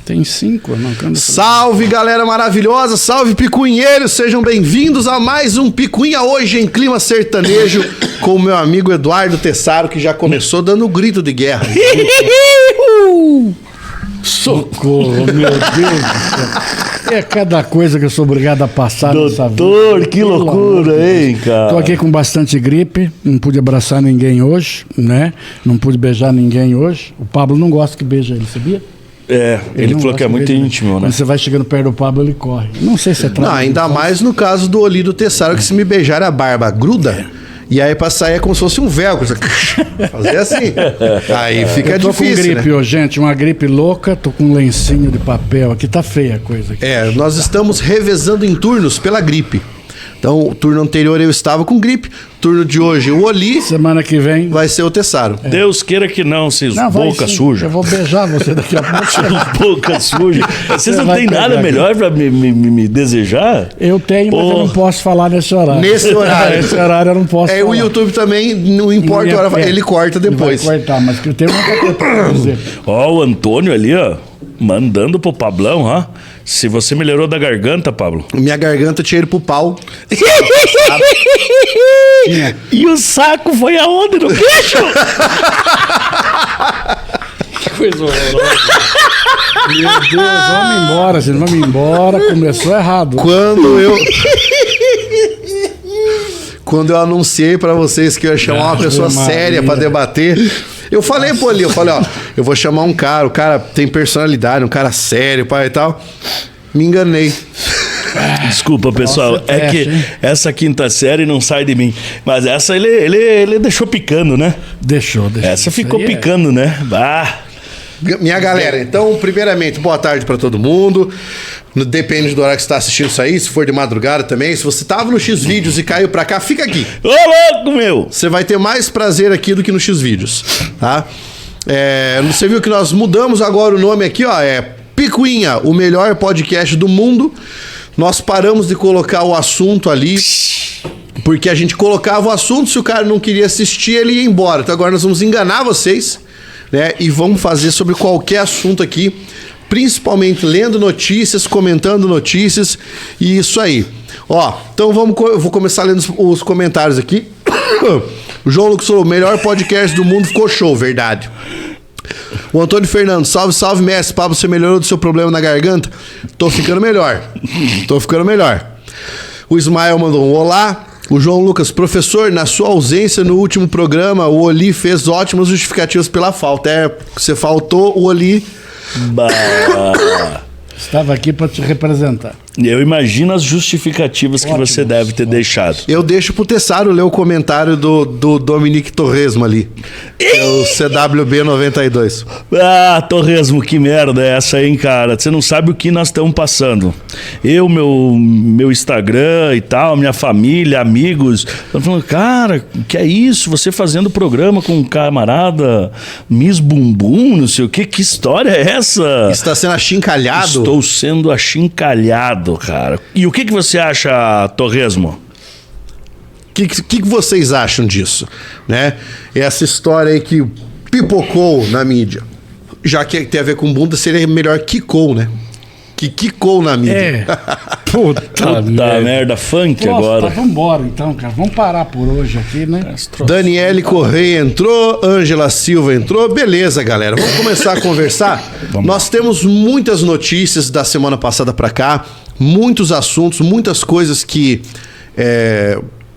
Tem 5, não. Salve, galera maravilhosa, salve picuinheiros, sejam bem-vindos a mais um Picuinha hoje em clima sertanejo com o meu amigo Eduardo Tessaro, que já começou dando grito de guerra. Socorro, meu Deus do céu. É cada coisa que eu sou obrigado a passar nessa vida. Doutor, que loucura, hein, cara? Tô aqui com bastante gripe, não pude abraçar ninguém hoje, né? Não pude beijar ninguém hoje. O Pablo não gosta que beija ele, sabia? É, ele falou que é muito íntimo, né? Quando você vai chegando perto do Pablo, ele corre. Não sei se é Não, ainda mais no caso do Oli do Tessaro, que se me beijar a barba gruda, e aí pra sair é como se fosse um velcro. Fazer assim. Aí fica eu tô difícil, com gripe, né? ô, gente, uma gripe louca, tô com um lencinho de papel aqui, tá feia a coisa aqui. Nós estamos revezando em turnos pela gripe. Então, o turno anterior eu estava com gripe, turno de hoje o Oli, semana que vem vai ser o Tessaro. Deus queira que não, seus boca suja. Eu vou beijar você daqui a pouco. Seus boca suja. Vocês não vai têm nada pegar melhor pra me desejar? Eu tenho, mas eu não posso falar nesse horário. Nesse horário. Nesse horário eu não posso falar. O YouTube também, não importa a hora, ele corta depois. Ele vai cortar, mas que tem muita coisa pra dizer. Ó, o Antônio ali, ó, mandando pro Pablão, ó. Se você melhorou da garganta, Pablo. Minha garganta tinha ido pro pau. E o saco foi aonde? No queixo? Que coisa horrorosa. Meu Deus, vamos embora, gente. Vamos embora. Começou errado. Quando eu anunciei pra vocês que eu ia chamar uma pessoa séria pra debater, eu falei pro Ali, ó, eu vou chamar um cara, o cara tem personalidade, um cara sério, pai e tal. Me enganei. Desculpa, pessoal, Nossa, é que essa quinta série não sai de mim. Mas essa ele deixou picando, né? Deixou. Essa ficou picando, né? Ah. Minha galera, então, primeiramente, boa tarde pra todo mundo. Depende do horário que você tá assistindo isso aí, se for de madrugada também. Se você tava no X-Vídeos e caiu pra cá, fica aqui. Ô, louco, meu! Você vai ter mais prazer aqui do que no X-Vídeos, tá? Você viu que nós mudamos agora o nome aqui, ó, Picuinha, o melhor podcast do mundo. Nós paramos de colocar o assunto ali, porque a gente colocava o assunto, se o cara não queria assistir, ele ia embora. Então agora nós vamos enganar vocês, né? E vamos fazer sobre qualquer assunto aqui, principalmente lendo notícias, comentando notícias e isso aí. Ó, então eu vou começar lendo os comentários aqui. O João Lucas falou, o melhor podcast do mundo, ficou show, verdade. O Antônio Fernando, salve, mestre. Pablo, você melhorou do seu problema na garganta? Tô ficando melhor. O Ismael mandou um olá. O João Lucas, professor, na sua ausência no último programa, o Oli fez ótimas justificativas pela falta. Você faltou, o Oli... Estava aqui para te representar. Eu imagino as justificativas que você deve ter deixado. Eu deixo pro Tessaro ler o comentário do Dominique Torresmo ali. É o CWB 92. Ah, Torresmo, que merda é essa, hein, cara? Você não sabe o que nós estamos passando. Eu, meu Instagram e tal, minha família, amigos, estão falando, cara, que é isso? Você fazendo programa com um camarada Miss Bumbum, não sei o quê. Que história é essa? Está sendo achincalhado? Estou sendo achincalhado, cara. E o que você acha, Torresmo? O que vocês acham disso, né? Essa história aí que pipocou na mídia. Já que tem a ver com bunda, seria melhor quicou, né? Que quicou na mídia. Puta merda, funk. Nossa, agora. Tá, vambora então, cara. Vamos parar por hoje aqui, né? Daniele Correia entrou, Ângela Silva entrou. Beleza, galera. Vamos começar a conversar. Nós temos muitas notícias da semana passada pra cá, muitos assuntos, muitas coisas que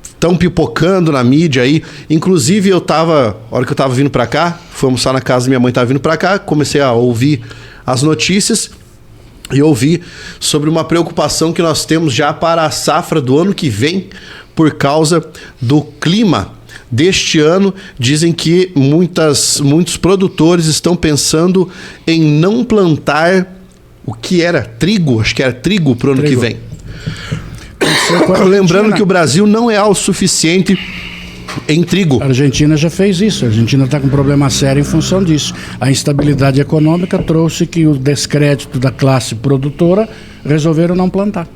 estão pipocando na mídia aí. Inclusive, a hora que eu tava vindo pra cá, fui almoçar na casa da minha mãe, tava vindo pra cá, comecei a ouvir as notícias. E ouvi sobre uma preocupação que nós temos já para a safra do ano que vem por causa do clima deste ano. Dizem que muitos produtores estão pensando em não plantar o que era trigo, acho que era trigo para o ano que vem. Lembrando que o Brasil não é autossuficiente em trigo. A Argentina já fez isso. A Argentina está com um problema sério em função disso. A instabilidade econômica trouxe que o descrédito da classe produtora resolveram não plantar.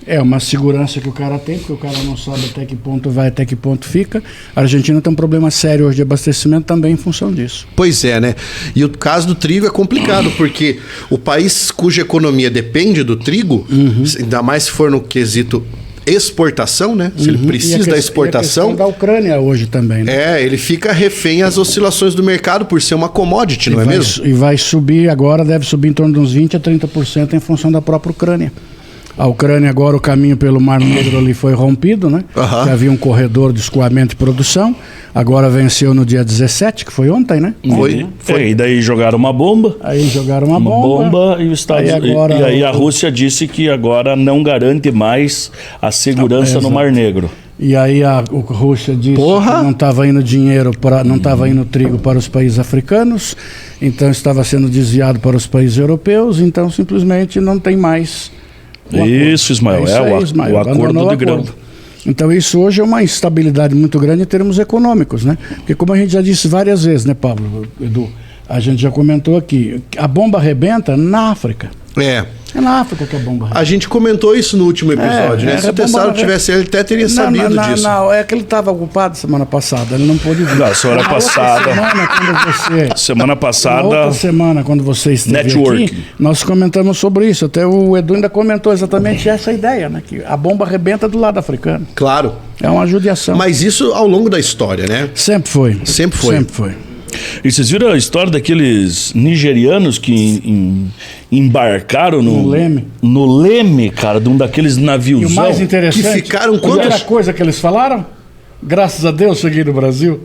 É uma segurança que o cara tem, porque o cara não sabe até que ponto vai, até que ponto fica. A Argentina tem um problema sério hoje de abastecimento também em função disso. Pois é, né? E o caso do trigo é complicado, porque o país cuja economia depende do trigo, ainda mais se for no quesito exportação, né? Se ele precisa da exportação. E a questão da Ucrânia hoje também, né? Ele fica refém às oscilações do mercado por ser uma commodity, não é mesmo? E vai subir agora, deve subir em torno de uns 20% a 30% em função da própria Ucrânia. A Ucrânia agora, o caminho pelo Mar Negro ali foi rompido, né? Já havia um corredor de escoamento e produção. Agora venceu no dia 17, que foi ontem, né? Foi. E daí jogaram uma bomba. Aí jogaram uma bomba E os Estados Unidos. E aí a Rússia disse que agora não garante mais a segurança no Mar Negro. E aí a Rússia disse que não estava indo dinheiro, não estava indo trigo para os países africanos, então estava sendo desviado para os países europeus, então simplesmente não tem mais. Isso, Ismael, o acordo de grão. Então isso hoje é uma instabilidade muito grande em termos econômicos, né? Porque como a gente já disse várias vezes, né, Pablo, Edu? A gente já comentou aqui, a bomba arrebenta na África. É na África que a bomba arrebenta. A gente comentou isso no último episódio, né? Se o Tessaro tivesse, ele até teria sabido disso. Não, é que ele estava ocupado semana passada, ele não pôde vir. Não, semana passada. Semana passada. Outra semana, quando você esteve aqui, nós comentamos sobre isso. Até o Edu ainda comentou exatamente essa ideia, né? Que a bomba arrebenta do lado africano. Claro. É uma judiação. Mas isso ao longo da história, né? Sempre foi. Sempre foi. Sempre foi. E vocês viram a história daqueles nigerianos que embarcaram no Leme, cara, de um daqueles navios. E o mais interessante, que ficaram primeira coisa que eles falaram? Graças a Deus cheguei no Brasil.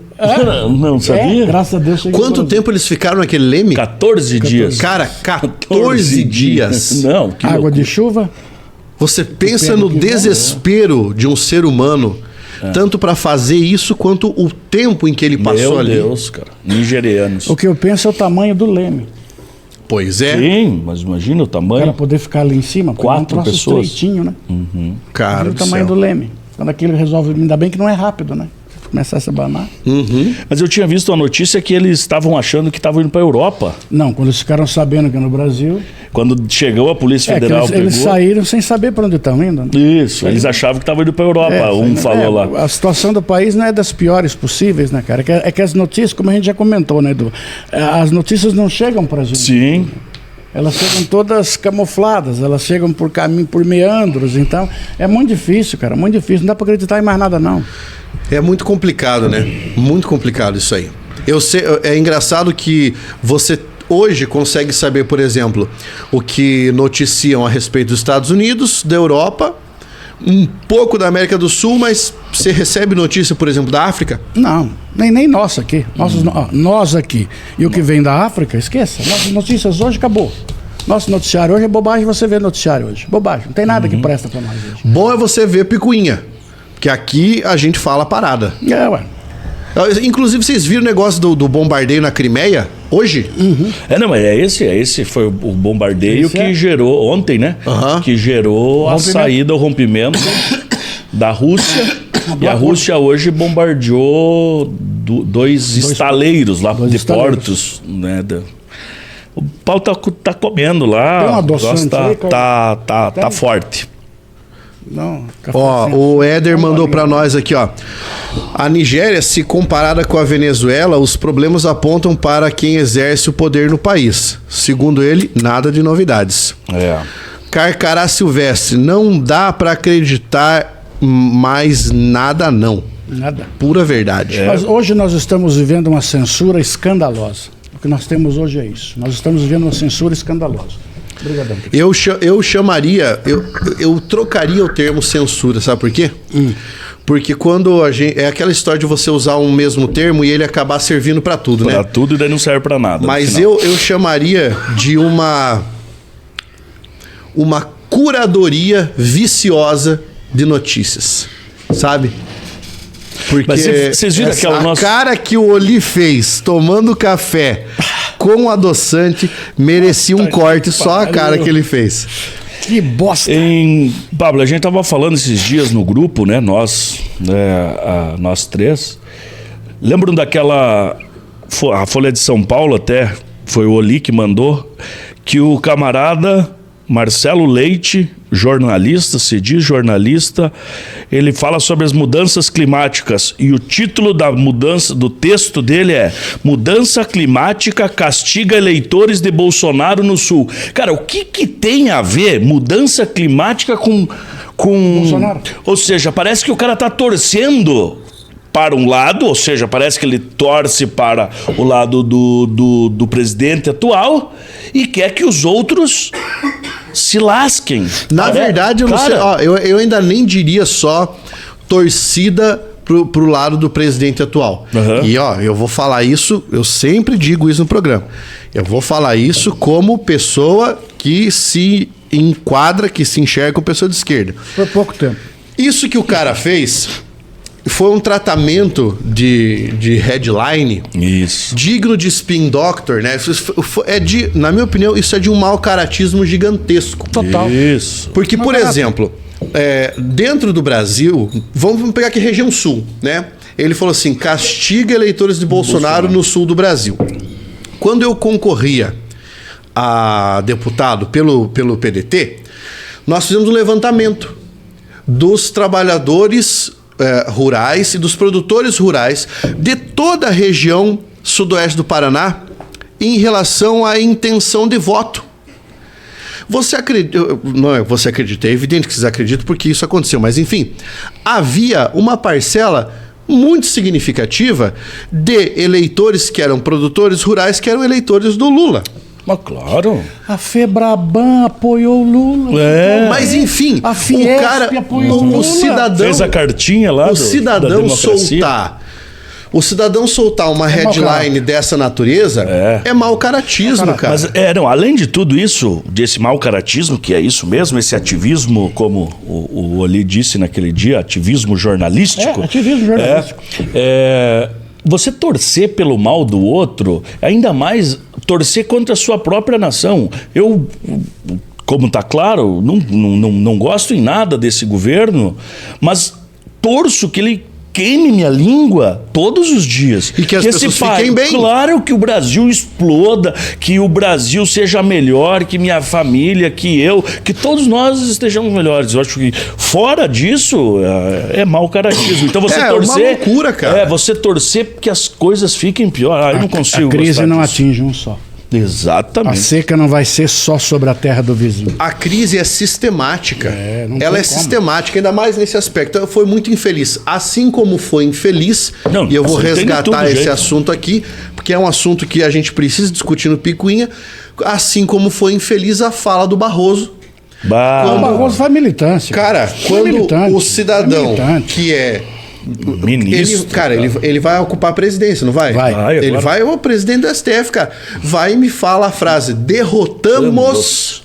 Não sabia? Graças a Deus cheguei Quanto no Brasil. tempo eles ficaram naquele Leme? 14 dias. Cara, 14 dias. Não, que água loucura. de chuva. Você pensa no desespero de um ser humano, tanto para fazer isso quanto o tempo em que ele passou ali. Meu Deus, cara. Nigerianos. O que eu penso é o tamanho do Leme. Pois é. Sim, mas imagina o Para tamanho. poder ficar ali em cima. 4 pessoas. Estreitinho, né? Cara Imagina o do tamanho céu. do Leme. Quando aquilo resolve, ainda bem que não é rápido, né? Se começar a se abanar. Mas eu tinha visto a notícia que eles estavam achando que estavam indo para a Europa. Não, quando eles ficaram sabendo que no Brasil... Quando chegou a Polícia Federal, que eles saíram sem saber para onde estão indo, né? Isso, eles achavam que estavam indo para a Europa, falou lá. A situação do país não é das piores possíveis, né, cara? É que as notícias, como a gente já comentou, né, Edu? As notícias não chegam pra gente. Sim. Elas chegam todas camufladas, elas chegam por caminho, por meandros, então é muito difícil, cara, muito difícil, não dá pra acreditar em mais nada, não. É muito complicado, né? Muito complicado isso aí. Eu sei, é engraçado que você hoje consegue saber, por exemplo, o que noticiam a respeito dos Estados Unidos, da Europa, um pouco da América do Sul, mas você recebe notícia, por exemplo, da África? Não, nem nós aqui. Nós aqui. E o que vem da África, esqueça. Nossas notícias hoje acabou. Nosso noticiário hoje é bobagem, você vê noticiário hoje. Bobagem, não tem nada que presta pra nós hoje. Bom é você ver picuinha, porque aqui a gente fala parada. Ué. Inclusive, vocês viram o negócio do bombardeio na Crimeia hoje? Não, mas esse foi o bombardeio que gerou, ontem, né? Que gerou a saída, o rompimento da Rússia. E a Rússia hoje bombardeou dois estaleiros lá de portos, né? O pau tá comendo lá. Tem uma adoçante aí, tá forte. Não, o Éder mandou pra nós aqui, ó. A Nigéria, se comparada com a Venezuela, os problemas apontam para quem exerce o poder no país. Segundo ele, nada de novidades. Carcará Silvestre, não dá pra acreditar mais nada, não. Nada. Pura verdade. Mas hoje nós estamos vivendo uma censura escandalosa. O que nós temos hoje é isso. Nós estamos vivendo uma censura escandalosa. Obrigadão. Eu chamaria, eu trocaria o termo censura, sabe por quê? Porque quando a gente. É aquela história de você usar um mesmo termo e ele acabar servindo pra tudo, né? Pra tudo e daí não serve pra nada. Mas eu chamaria de uma curadoria viciosa de notícias, sabe? Porque mas vocês viram aquela cara que o Oli fez tomando café com adoçante merecia um corte só a cara que ele fez. Que bosta! Pablo, a gente tava falando esses dias no grupo, né? Nós três. Lembram daquela... A Folha de São Paulo até, foi o Oli que mandou, que o camarada Marcelo Leite, jornalista, se diz jornalista, ele fala sobre as mudanças climáticas e o título da mudança do texto dele é Mudança Climática castiga eleitores de Bolsonaro no Sul. Cara, o que tem a ver mudança climática com Bolsonaro? Ou seja, parece que o cara tá torcendo para um lado, ou seja, parece que ele torce para o lado do presidente atual e quer que os outros se lasquem. Na verdade, eu não sei, ó, eu ainda nem diria só torcida pro lado do presidente atual. E ó, eu vou falar isso, eu sempre digo isso no programa. Eu vou falar isso como pessoa que se enquadra, que se enxerga como pessoa de esquerda. Por pouco tempo. Isso que o cara fez foi um tratamento de headline digno de spin doctor, né? Na minha opinião, isso é de um mau caratismo gigantesco. Total. Isso. Porque, por exemplo, dentro do Brasil, vamos pegar aqui região sul, né? Ele falou assim, castiga eleitores de Bolsonaro no sul do Brasil. Quando eu concorria a deputado pelo PDT, nós fizemos um levantamento dos trabalhadores rurais e dos produtores rurais de toda a região sudoeste do Paraná em relação à intenção de voto. Você acredita? Não é você acredita, é evidente que vocês acreditam porque isso aconteceu, mas enfim, havia uma parcela muito significativa de eleitores que eram produtores rurais que eram eleitores do Lula. Mas claro. A Febraban apoiou o Lula. Mas enfim, a Fiesp o cara, apoiou o cidadão fez a cartinha lá o cidadão soltar uma headline dessa natureza é mau caratismo, cara. Mas além de tudo isso, desse mau caratismo, que é isso mesmo, esse ativismo, como o Oli disse naquele dia, ativismo jornalístico. Ativismo jornalístico. Você torcer pelo mal do outro, ainda mais torcer contra a sua própria nação. Eu, como está claro, não gosto em nada desse governo, mas torço que ele queime minha língua todos os dias. E que as pessoas fiquem bem. Claro que o Brasil exploda, que o Brasil seja melhor, que minha família, que eu, que todos nós estejamos melhores. Eu acho que fora disso é mau caratismo. Então você torcer... É uma loucura, cara. Você torcer que as coisas fiquem pior. Eu não consigo. A crise não atinge um só. Exatamente. A seca não vai ser só sobre a terra do vizinho. A crise é sistemática. Ela é sistemática, ainda mais nesse aspecto. Então, foi muito infeliz. Assim como foi infeliz, e eu vou resgatar esse assunto aqui, porque é um assunto que a gente precisa discutir no Picuinha, assim como foi infeliz a fala do Barroso. O Barroso faz militância. Cara, quando o cidadão que é... Ministro. Ele vai ocupar a presidência, não vai? Ele vai, o presidente do STF, cara. Vai e me fala a frase: derrotamos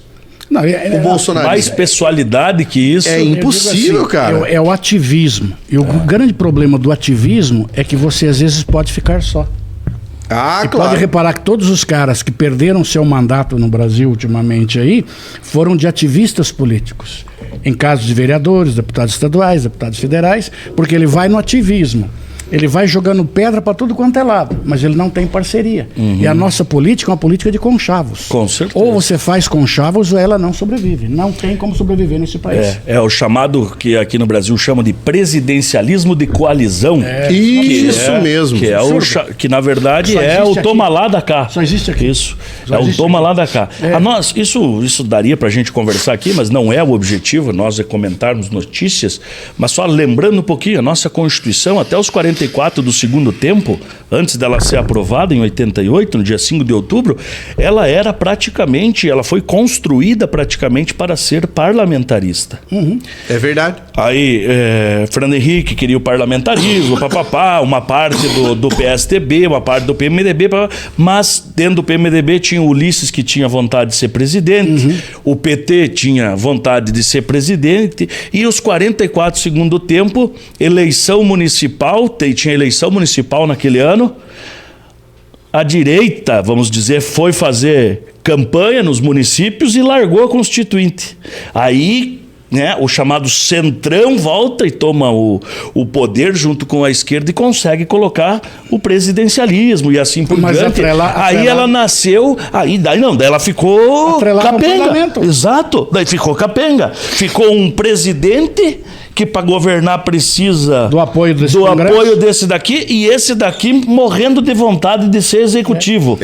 o Bolsonaro. Mais pessoalidade que isso. É impossível, assim, cara. É o ativismo. E o grande problema do ativismo é que você às vezes pode ficar só. Claro. Pode reparar que todos os caras que perderam seu mandato no Brasil ultimamente aí foram de ativistas políticos. Em casos de vereadores, deputados estaduais, deputados federais, porque ele vai no ativismo. Ele vai jogando pedra para tudo quanto é lado, mas ele não tem parceria. E a nossa política é uma política de conchavos. Com certeza. Ou você faz conchavos ou ela não sobrevive. Não tem como sobreviver nesse país. É o chamado, que aqui no Brasil chama de presidencialismo de coalizão. Isso mesmo. Que na verdade é o toma lá da cá. Só existe aqui. Isso. É o toma lá da cá. Isso daria pra gente conversar aqui, mas não é o objetivo, nós comentarmos notícias, mas só lembrando um pouquinho, a nossa Constituição, até os 44 do segundo tempo, antes dela ser aprovada em 88, no dia 5 de outubro, ela foi construída praticamente para ser parlamentarista. É verdade. Aí, Fernando Henrique queria o parlamentarismo, uma parte do PSDB, uma parte do PMDB, mas dentro do PMDB tinha o Ulisses, que tinha vontade de ser presidente, o PT tinha vontade de ser presidente, e os 44 do segundo tempo, eleição municipal, tinha eleição municipal naquele ano, a direita, vamos dizer, foi fazer campanha nos municípios e largou a Constituinte. Aí né, o chamado centrão volta e toma o poder junto com a esquerda e consegue colocar o presidencialismo e assim por diante. Aí ela nasceu, daí ela ficou capenga. Exato, daí ficou capenga. Ficou um presidente que para governar precisa do apoio desse daqui, e esse daqui morrendo de vontade de ser executivo.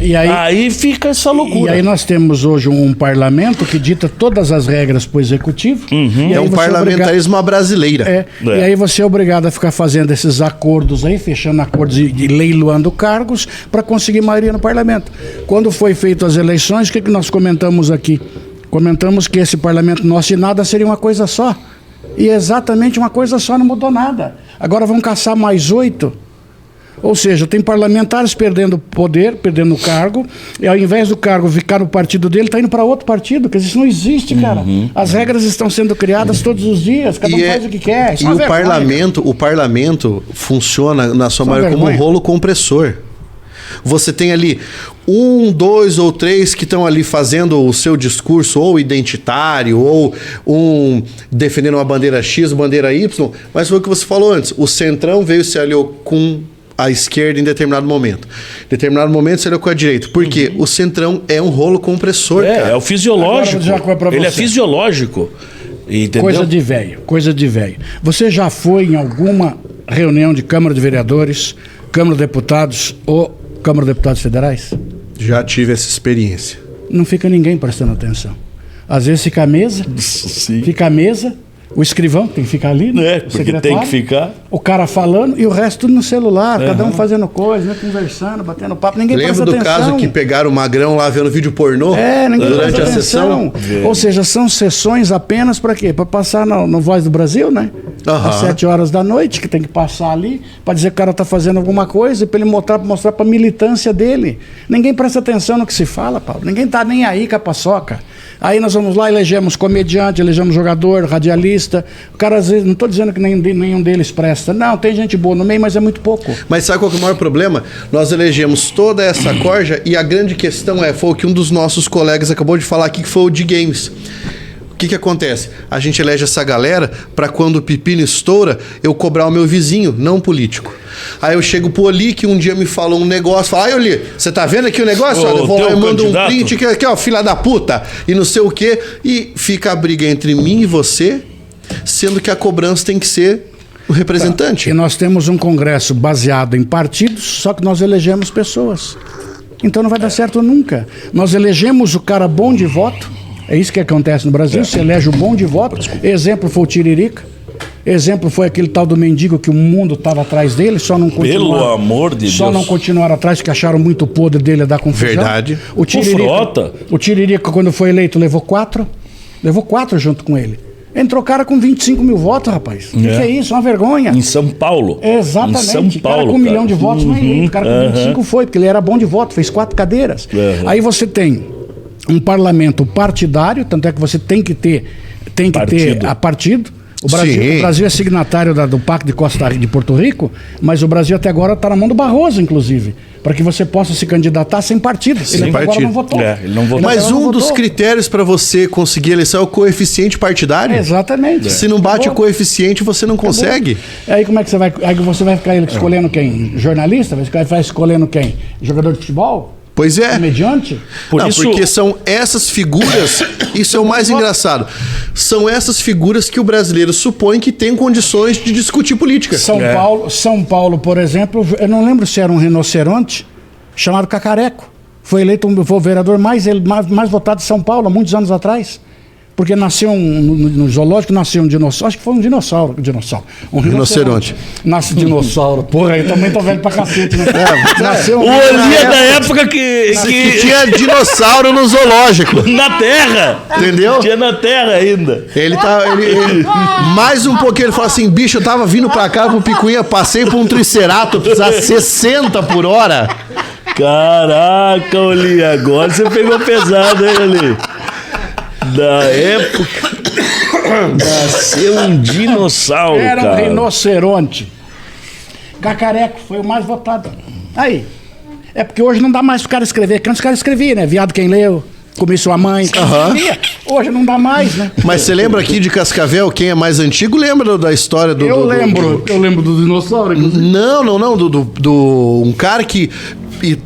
E aí fica essa loucura. E aí nós temos hoje um parlamento que dita todas as regras para o executivo. E é um parlamentarismo à brasileira. E aí você é obrigado a ficar fazendo esses acordos aí, fechando acordos e leiloando cargos para conseguir maioria no parlamento. Quando foi feito as eleições, o que nós comentamos aqui? Comentamos que esse parlamento nosso e nada seria uma coisa só. E exatamente uma coisa só, não mudou nada. Agora vão caçar mais 8. Ou seja, tem parlamentares perdendo poder, perdendo cargo, e ao invés do cargo ficar no partido dele, está indo para outro partido. Quer dizer, isso não existe, cara. As regras estão sendo criadas todos os dias, cada um faz o que quer. Isso e o parlamento funciona, na sua maioria, como um rolo compressor. Você tem ali 1, 2 ou 3 que estão ali fazendo o seu discurso ou identitário, ou defendendo uma bandeira X, bandeira Y, mas foi o que você falou antes, o centrão veio se aliou com a esquerda em determinado momento. Em determinado momento se aliou com a direita. Porque o centrão é um rolo compressor, cara. É o fisiológico. Ele é fisiológico. Entendeu? Coisa de velho. Você já foi em alguma reunião de Câmara de Vereadores, Câmara de Deputados ou Câmara de Deputados Federais? Já tive essa experiência. Não fica ninguém prestando atenção. Às vezes fica a mesa, o escrivão tem que ficar ali, né? Porque tem que ficar. O cara falando e o resto tudo no celular, cada um fazendo coisa, né? Conversando, batendo papo, ninguém presta atenção. Lembra do caso que pegaram o Magrão lá vendo vídeo pornô durante a sessão? Ou seja, são sessões apenas para quê? Para passar no Voz do Brasil, né? Às 7 horas da noite, que tem que passar ali, para dizer que o cara está fazendo alguma coisa e para ele mostrar para a militância dele. Ninguém presta atenção no que se fala, Paulo. Ninguém está nem aí com a paçoca. Aí nós vamos lá, elegemos comediante, elegemos jogador, radialista. O cara, às vezes, não estou dizendo que nenhum deles presta. Não, tem gente boa no meio, mas é muito pouco. Mas sabe qual que é o maior problema? Nós elegemos toda essa corja e a grande questão foi o que um dos nossos colegas acabou de falar aqui, que foi o de games. O que acontece? A gente elege essa galera para quando o pepino estoura, eu cobrar o meu vizinho, não político. Aí eu chego pro Oli, que um dia me falou um negócio, fala, Oli, você tá vendo aqui o negócio? Olha, eu vou lá e mando um print, que aqui, ó, filha da puta, e não sei o quê. E fica a briga entre mim e você, sendo que a cobrança tem que ser o representante. E nós temos um congresso baseado em partidos, só que nós elegemos pessoas. Então não vai dar certo nunca. Nós elegemos o cara bom de voto. É isso que acontece no Brasil, se elege o bom de voto. Exemplo foi o Tiririca. Exemplo foi aquele tal do mendigo que o mundo estava atrás dele, só não continuaram. Pelo amor de Deus. Só não continuaram atrás, porque acharam muito podre dele a dar confusão. Verdade. O Tiririca, quando foi eleito, levou 4. Levou 4 junto com ele. Entrou cara com 25 mil votos, rapaz. O que é isso? Uma vergonha. Em São Paulo. Exatamente. Em São Paulo, cara com 1 milhão de votos não é eleito. O cara com 25 foi, porque ele era bom de voto, fez 4 cadeiras. Aí você tem um parlamento partidário, tanto é que você tem que ter a partido. O Brasil é signatário do Pacto de Porto Rico, mas o Brasil até agora está na mão do Barroso, inclusive, para que você possa se candidatar sem partido. Sem partido. Agora não votou. Ele não votou. Mas dos critérios para você conseguir eleição é o coeficiente partidário? Exatamente. Se não bate o coeficiente, você não consegue. Aí como é que você vai... Aí você vai ficar escolhendo quem? Jornalista? Vai ficar escolhendo quem? Jogador de futebol? Pois é. Mediante? Porque são essas figuras, isso é o mais engraçado, são essas figuras que o brasileiro supõe que tem condições de discutir política. São Paulo, por exemplo, eu não lembro se era um rinoceronte, chamado Cacareco. Foi eleito o vereador mais votado de São Paulo há muitos anos atrás. Porque nasceu no zoológico, nasceu um dinossauro, acho que foi um dinossauro. Um rinoceronte. Nasce dinossauro. Porra, eu também tô velho pra cacete, né? Nasceu o Oli é da época que tinha dinossauro no zoológico. Na Terra! Entendeu? Tinha na Terra ainda. Ele mais um pouquinho, ele falou assim, bicho, eu tava vindo pra cá pro Picuinha, passei por um triceratops a 60 por hora. Caraca, Oli, agora você pegou pesado, hein, Oli? Da época nasceu um dinossauro, era cara. Um rinoceronte. Cacareco foi o mais votado. Aí. É porque hoje não dá mais pro cara escrever. Porque antes o cara escrevia, né? Viado quem leu. comer sua mãe. Hoje não dá mais, né? Mas você lembra aqui de Cascavel, quem é mais antigo, lembra da história do... Eu lembro do dinossauro, inclusive. Não. Um cara que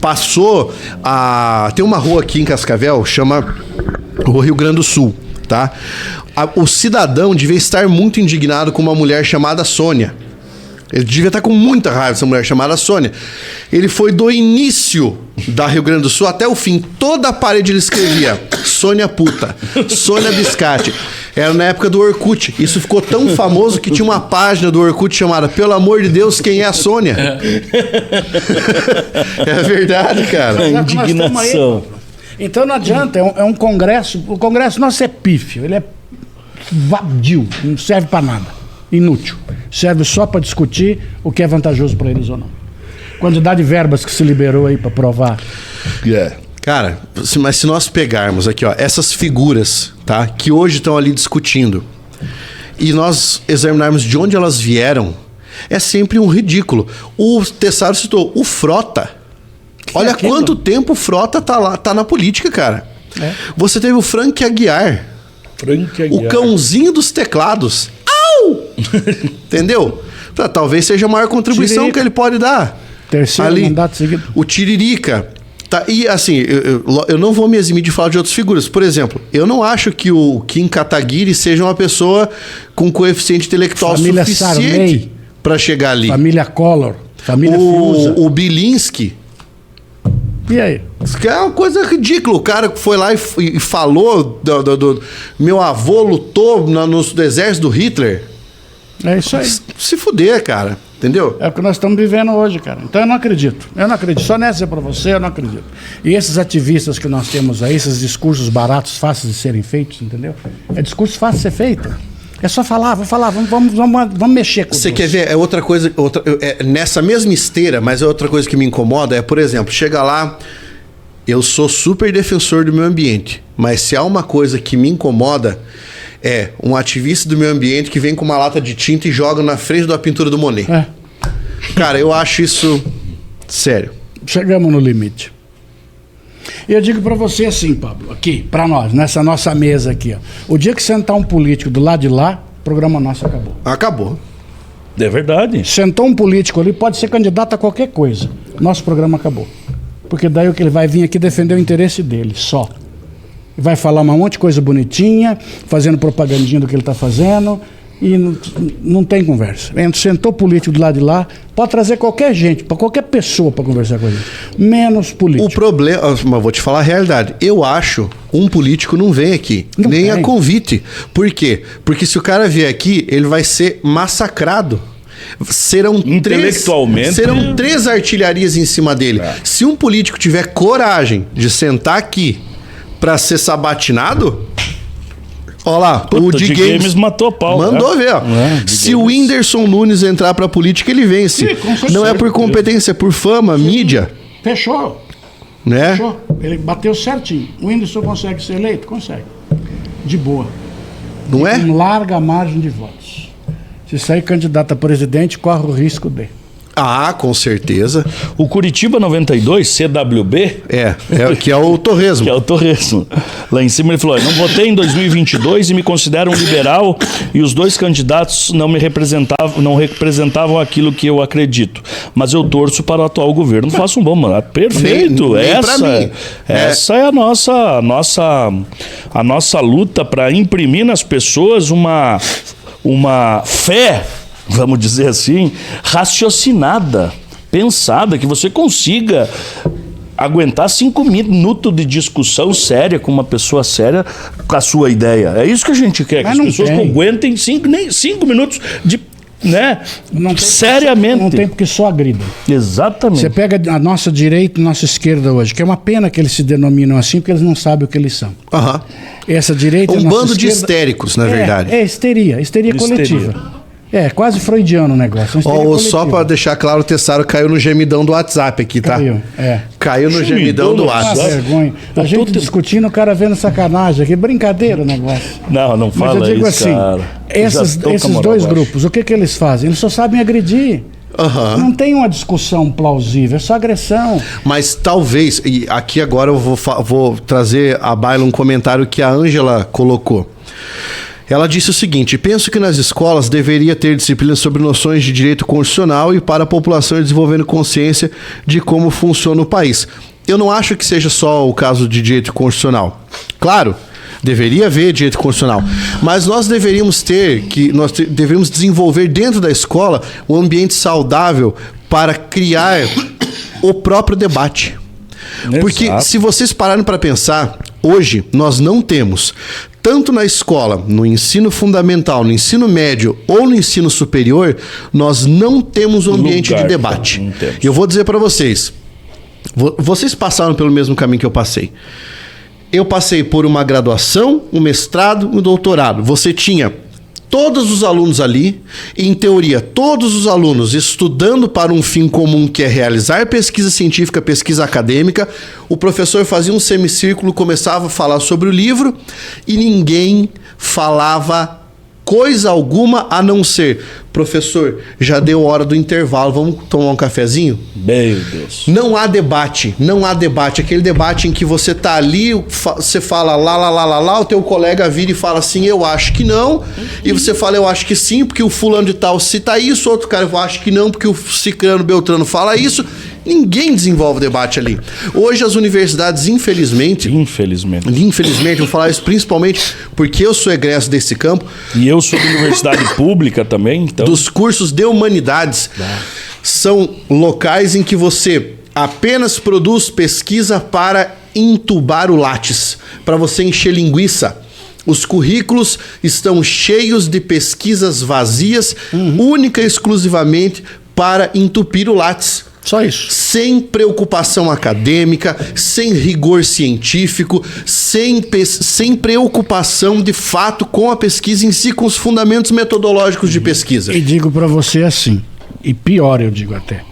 passou a... Tem uma rua aqui em Cascavel, chama Rua Rio Grande do Sul, tá? O cidadão devia estar muito indignado com uma mulher chamada Sônia. Ele devia estar com muita raiva dessa mulher chamada Sônia. Ele foi do início da Rio Grande do Sul até o fim. Toda a parede ele escrevia Sônia puta, Sônia biscate. Era na época do Orkut. Isso ficou tão famoso que tinha uma página do Orkut chamada Pelo amor de Deus, quem é a Sônia? É verdade, cara. Indignação. Então não adianta, é um congresso. O congresso nosso é pífio, ele é vadio, não serve para nada. Inútil. Serve só para discutir o que é vantajoso para eles ou não. Quantidade de verbas que se liberou aí para provar. Cara, mas se nós pegarmos aqui, ó, essas figuras, tá, que hoje estão ali discutindo, e nós examinarmos de onde elas vieram, é sempre um ridículo. O Tessaro citou o Frota. Olha quanto tempo o Frota tá lá, tá na política, cara. É. Você teve o Frank Aguiar. O cãozinho dos teclados. Entendeu? Talvez seja a maior contribuição Tiririca. Que ele pode dar. Terceiro mandato seguido. O Tiririca. Tá, e assim, eu não vou me eximir de falar de outras figuras. Por exemplo, eu não acho que o Kim Kataguiri seja uma pessoa com coeficiente intelectual família suficiente para chegar ali. Família Collor. Família Fiuza. O Bilinski. E aí? É uma coisa ridícula. O cara foi lá e falou meu avô lutou no exército do Hitler. É isso aí. Se fuder, cara. Entendeu? É o que nós estamos vivendo hoje, cara. Então eu não acredito. Só nessa é pra você, eu não acredito. E esses ativistas que nós temos aí, esses discursos baratos, fáceis de serem feitos, entendeu? É discurso fácil de ser feito. É só falar, vamos mexer com isso. Você quer ver? É outra coisa, nessa mesma esteira, mas é outra coisa que me incomoda, por exemplo, chega lá, eu sou super defensor do meio ambiente, mas se há uma coisa que me incomoda, é um ativista do meio ambiente que vem com uma lata de tinta e joga na frente da pintura do Monet. Cara, eu acho isso sério. Chegamos no limite. E eu digo pra você assim, Pablo, aqui, pra nós, nessa nossa mesa aqui, ó. O dia que sentar um político do lado de lá, o programa nosso acabou. Acabou. É verdade. Sentou um político ali, pode ser candidato a qualquer coisa. Nosso programa acabou. Porque daí o que ele vai vir aqui defender o interesse dele, só. Vai falar um monte de coisa bonitinha, fazendo propagandinha do que ele está fazendo, e não tem conversa. Sentou político do lado de lá, pode trazer qualquer gente, qualquer pessoa para conversar com ele, menos político. O problema, mas vou te falar a realidade, eu acho um político não vem aqui, não nem a convite. Por quê? Porque se o cara vier aqui, ele vai ser massacrado. Serão três artilharias em cima dele. Se um político tiver coragem de sentar aqui pra ser sabatinado, ó lá, o de Games matou a pau. Mandou ver, ó. Se o Whindersson Nunes entrar pra política, ele vence. Sim, não é por competência, é por fama, mídia. Fechou. Né? Fechou. Ele bateu certinho. O Whindersson consegue ser eleito? Consegue. De boa. Não é? Com larga margem de votos. Se sair candidato a presidente, corre o risco de. Ah, com certeza. O Curitiba 92, CWB... que é o Torresmo. Que é o Torresmo. Lá em cima ele falou, não votei em 2022 e me considero um liberal e os dois candidatos não representavam aquilo que eu acredito. Mas eu torço para o atual governo. Faça um bom mandato. Perfeito. Essa é a nossa luta para imprimir nas pessoas uma fé, vamos dizer assim, raciocinada, pensada, que você consiga aguentar 5 minutos de discussão séria com uma pessoa séria com a sua ideia. É isso que a gente quer, que as pessoas aguentem 5 minutos de... Né? Seriamente. Não tem porque só agridem. Exatamente. Você pega a nossa direita e a nossa esquerda hoje, que é uma pena que eles se denominam assim, porque eles não sabem o que eles são. Essa direita. Um bando de histéricos, na verdade. Histeria coletiva. É, quase freudiano o negócio. Só pra deixar claro, o Tessaro caiu no gemidão do WhatsApp aqui, tá? Caiu no gemidão do WhatsApp. Vergonha. A gente discutindo, o cara vendo sacanagem aqui. Brincadeira o negócio. Não fala isso, mas eu digo assim, cara. Esses dois grupos, o que eles fazem? Eles só sabem agredir. Não tem uma discussão plausível, é só agressão. Mas talvez, e aqui agora eu vou trazer à baila um comentário que a Ângela colocou. Ela disse o seguinte: penso que nas escolas deveria ter disciplina sobre noções de direito constitucional e para a população ir desenvolvendo consciência de como funciona o país. Eu não acho que seja só o caso de direito constitucional. Claro, deveria haver direito constitucional, mas nós deveríamos deveríamos desenvolver dentro da escola um ambiente saudável para criar o próprio debate. Porque se vocês pararem para pensar, hoje nós não temos, tanto na escola, no ensino fundamental, no ensino médio ou no ensino superior, nós não temos um ambiente de debate. E eu vou dizer para vocês, vocês passaram pelo mesmo caminho que eu passei. Eu passei por uma graduação, um mestrado, um doutorado. Você tinha todos os alunos ali, e, em teoria, todos os alunos estudando para um fim comum, que é realizar pesquisa científica, pesquisa acadêmica. O professor fazia um semicírculo, começava a falar sobre o livro e ninguém falava coisa alguma a não ser: professor, já deu hora do intervalo, vamos tomar um cafezinho? Meu Deus. Não há debate, não há debate. Aquele debate em que você tá ali, você fala lá, o teu colega vira e fala assim, eu acho que não. E você fala, eu acho que sim, porque o fulano de tal cita isso, outro cara, eu acho que não, porque o ciclano Beltrano fala isso. Ninguém desenvolve debate ali. Hoje as universidades, infelizmente, vou falar isso principalmente porque eu sou egresso desse campo. E eu sou de universidade pública também. Então... Dos cursos de humanidades. São locais em que você apenas produz pesquisa para entubar o látis, para você encher linguiça. Os currículos estão cheios de pesquisas vazias, única e exclusivamente para entupir o látis. Só isso. Sem preocupação acadêmica, sem rigor científico, sem preocupação de fato com a pesquisa em si, com os fundamentos metodológicos de pesquisa. E digo para você assim, e pior eu digo até,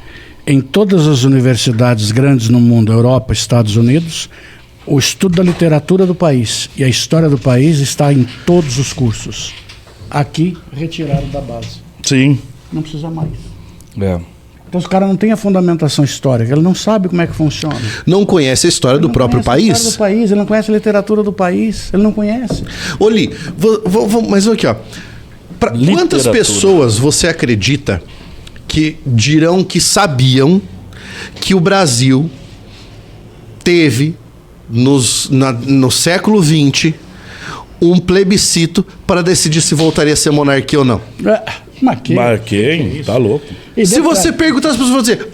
em todas as universidades grandes no mundo, Europa, Estados Unidos, o estudo da literatura do país e a história do país está em todos os cursos. Aqui, retirado da base. Sim. Não precisa mais. É. Então os caras não têm a fundamentação histórica, ele não sabe como é que funciona. Não conhece a história do próprio país? Ele não conhece a história do país, ele não conhece a literatura do país, ele não conhece. Oli, mas aqui, ó. Quantas pessoas você acredita que dirão que sabiam que o Brasil teve, no século XX, um plebiscito para decidir se voltaria a ser monarquia ou não? Marquei, tá louco. Se você perguntar, as pessoas vão dizer,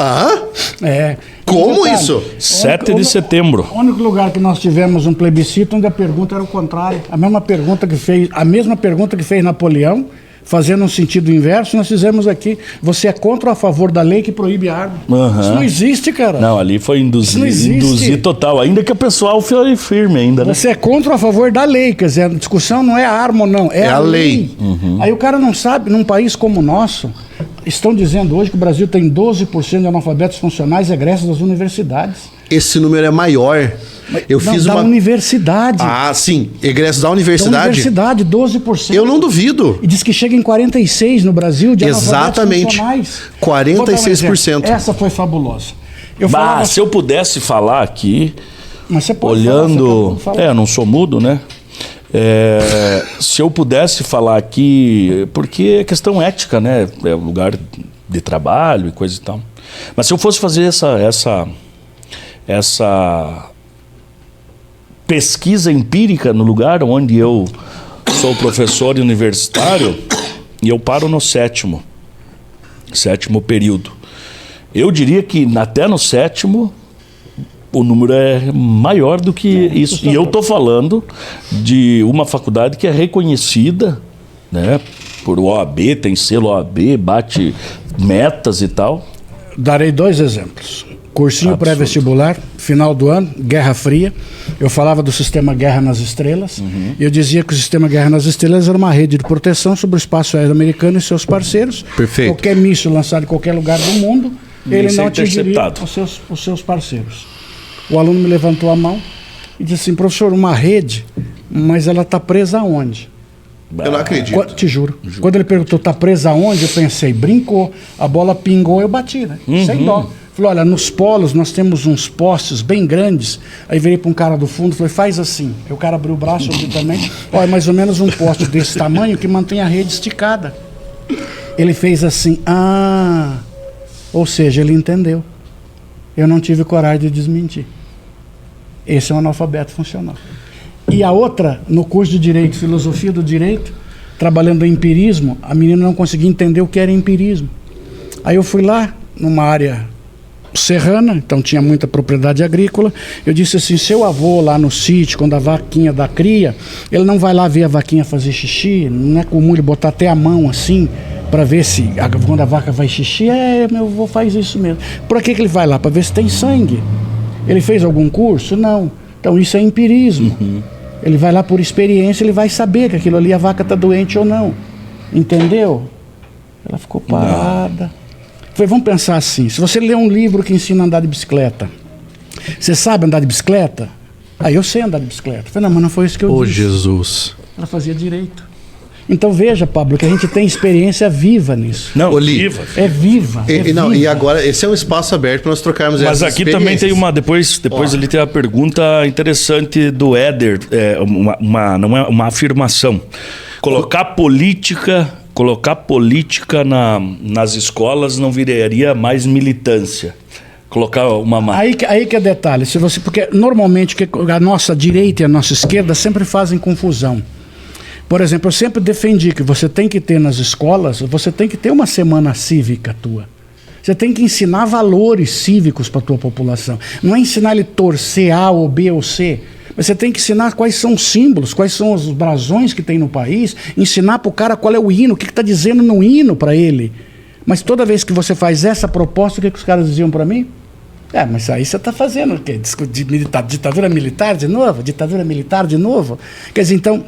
como isso? 7 de setembro. O único lugar que nós tivemos um plebiscito onde a pergunta era o contrário. A mesma pergunta que fez Napoleão, fazendo um sentido inverso, nós fizemos aqui. Você é contra ou a favor da lei que proíbe a arma? Isso não existe, cara. Não, ali foi induzir total. Ainda que o pessoal foi firme ainda, né? Você é contra ou a favor da lei, quer dizer, a discussão não é a arma ou não, é a lei. Aí o cara não sabe, num país como o nosso, estão dizendo hoje que o Brasil tem 12% de analfabetos funcionais egressos das universidades. Esse número é maior. Da universidade. Ah, sim. Egressos da universidade? Da universidade, 12%. Eu não duvido. E diz que chega em 46% no Brasil de analfabetos funcionais. 46%. Essa foi fabulosa. Se eu pudesse falar aqui, mas você pode olhando... eu não sou mudo, né? Se eu pudesse falar aqui, porque é questão ética, né? É um lugar de trabalho e coisa e tal. Mas se eu fosse fazer essa pesquisa empírica no lugar onde eu sou professor universitário, e eu paro no sétimo período, eu diria que até no sétimo o número é maior do que isso. E eu estou falando de uma faculdade que é reconhecida, né, por OAB, tem selo OAB, bate metas e tal. Darei 2 exemplos. Cursinho pré-vestibular, final do ano, Guerra Fria. Eu falava do sistema Guerra nas Estrelas. Eu dizia que o sistema Guerra nas Estrelas era uma rede de proteção sobre o espaço aéreo americano e seus parceiros. Perfeito. Qualquer míssil lançado em qualquer lugar do mundo, ele não atingiria os seus parceiros. O aluno me levantou a mão e disse assim, professor, uma rede, mas ela está presa aonde? Eu não acredito. Te juro. Quando ele perguntou, tá presa aonde? Eu pensei, brincou. A bola pingou, eu bati, né? Sem dó. Falei, olha, nos polos nós temos uns postes bem grandes. Aí virei para um cara do fundo e falei, faz assim. Aí o cara abriu o braço, eu vi também. Olha, mais ou menos um poste desse tamanho que mantém a rede esticada. Ele fez assim, ou seja, ele entendeu. Eu não tive coragem de desmentir. Esse é um analfabeto funcional. E a outra, no curso de Direito, Filosofia do Direito, trabalhando em empirismo, a menina não conseguia entender o que era empirismo. Aí eu fui lá, numa área serrana, então tinha muita propriedade agrícola. Eu disse assim, seu avô lá no sítio, quando a vaquinha dá cria, ele não vai lá ver a vaquinha fazer xixi, não é comum ele botar até a mão assim, para ver se quando a vaca vai xixi, meu avô faz isso mesmo. Por que ele vai lá? Para ver se tem sangue. Ele fez algum curso? Não. Então isso é empirismo. Ele vai lá por experiência, ele vai saber que aquilo ali a vaca está doente ou não. Entendeu? Ela ficou parada. Falei, vamos pensar assim, se você lê um livro que ensina a andar de bicicleta, você sabe andar de bicicleta? Aí eu sei andar de bicicleta. Falei, não, mas não foi isso que eu disse. Ô, Jesus. Ela fazia direito. Então veja, Pablo, que a gente tem experiência viva nisso. Não, viva. É viva. E agora, esse é um espaço aberto para nós trocarmos essas experiências. Mas aqui também tem uma, depois ele tem a pergunta interessante do Éder, não é uma afirmação. Colocar política nas escolas não viraria mais militância. Colocar uma... Aí que é detalhe. Porque normalmente a nossa direita e a nossa esquerda sempre fazem confusão. Por exemplo, eu sempre defendi que você tem que ter nas escolas, você tem que ter uma semana cívica tua. Você tem que ensinar valores cívicos para a tua população. Não é ensinar ele a torcer A ou B ou C. Mas você tem que ensinar quais são os símbolos, quais são os brasões que tem no país, ensinar para o cara qual é o hino, o que está dizendo no hino para ele. Mas toda vez que você faz essa proposta, o que os caras diziam para mim? Mas aí você está fazendo o quê? Ditadura militar de novo? Ditadura militar de novo? Quer dizer, então...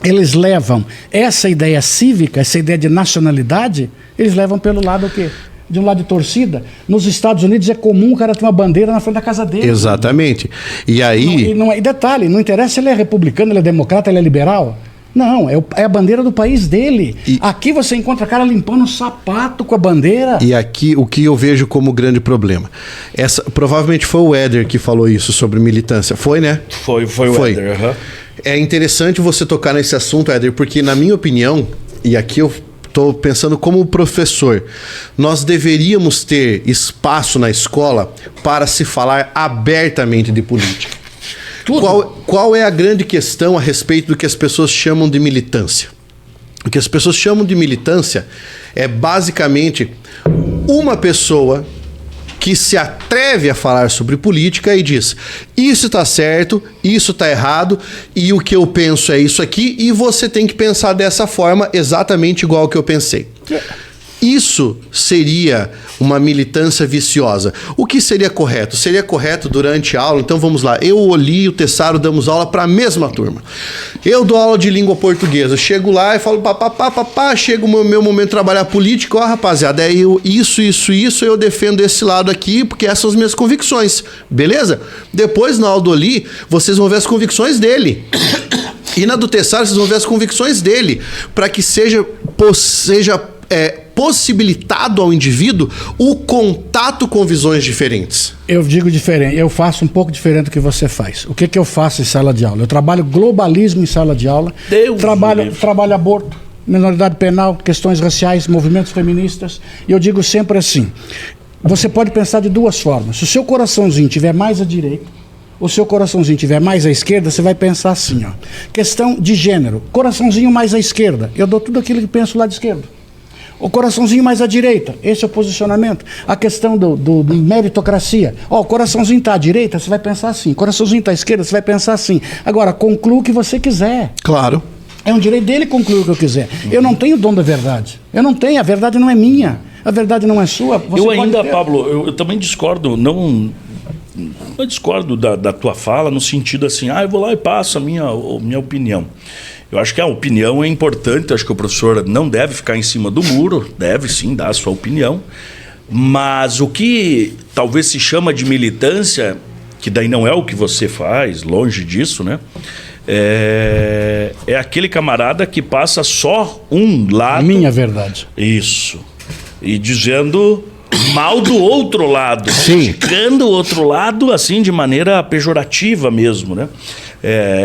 Eles levam essa ideia cívica, essa ideia de nacionalidade, eles levam pelo lado o quê? De um lado de torcida. Nos Estados Unidos é comum o cara ter uma bandeira na frente da casa dele. Exatamente. E aí... E detalhe, não interessa se ele é republicano, ele é democrata, ele é liberal. Não, é a bandeira do país dele. Aqui você encontra cara limpando o sapato com a bandeira. E aqui o que eu vejo como grande problema. Provavelmente foi o Éder que falou isso sobre militância. Foi, né? Foi o Éder, É interessante você tocar nesse assunto, Éder, porque na minha opinião, e aqui eu estou pensando como professor, nós deveríamos ter espaço na escola para se falar abertamente de política. Qual é a grande questão a respeito do que as pessoas chamam de militância? O que as pessoas chamam de militância é basicamente uma pessoa que se atreve a falar sobre política e diz, isso está certo, isso está errado, e o que eu penso é isso aqui, e você tem que pensar dessa forma exatamente igual que eu pensei. Isso seria uma militância viciosa. O que seria correto? Seria correto durante a aula? Então vamos lá. Eu, o Oli e o Tessaro damos aula para a mesma turma. Eu dou aula de língua portuguesa. Chego lá e falo, chega o meu momento de trabalhar política. Rapaziada, isso, eu defendo esse lado aqui, porque essas são as minhas convicções. Beleza? Depois, na aula do Oli, vocês vão ver as convicções dele. E na do Tessaro, vocês vão ver as convicções dele, para que seja possibilitado ao indivíduo o contato com visões diferentes. Eu digo diferente, eu faço um pouco diferente do que você faz. O que eu faço em sala de aula? Eu trabalho globalismo em sala de aula, trabalho aborto, minoridade penal, questões raciais, movimentos feministas, e eu digo sempre assim, você pode pensar de duas formas. Se o seu coraçãozinho estiver mais à direita, o seu coraçãozinho estiver mais à esquerda, você vai pensar assim, questão de gênero, coraçãozinho mais à esquerda, eu dou tudo aquilo que penso lá de esquerda. O coraçãozinho mais à direita, esse é o posicionamento. A questão do meritocracia. O coraçãozinho está à direita, você vai pensar assim. O coraçãozinho está à esquerda, você vai pensar assim. Agora, conclua o que você quiser. Claro. É um direito dele concluir o que eu quiser. Eu não tenho o dom da verdade. Eu não tenho, a verdade não é minha. A verdade não é sua. Pablo, eu também discordo, eu discordo da tua fala no sentido assim, eu vou lá e passo a minha opinião. Eu acho que a opinião é importante, acho que o professor não deve ficar em cima do muro, deve sim dar a sua opinião, mas o que talvez se chama de militância, que daí não é o que você faz, longe disso, né? é aquele camarada que passa só um lado. Minha verdade. Isso. E dizendo mal do outro lado. Criticando o outro lado, assim, de maneira pejorativa mesmo, né?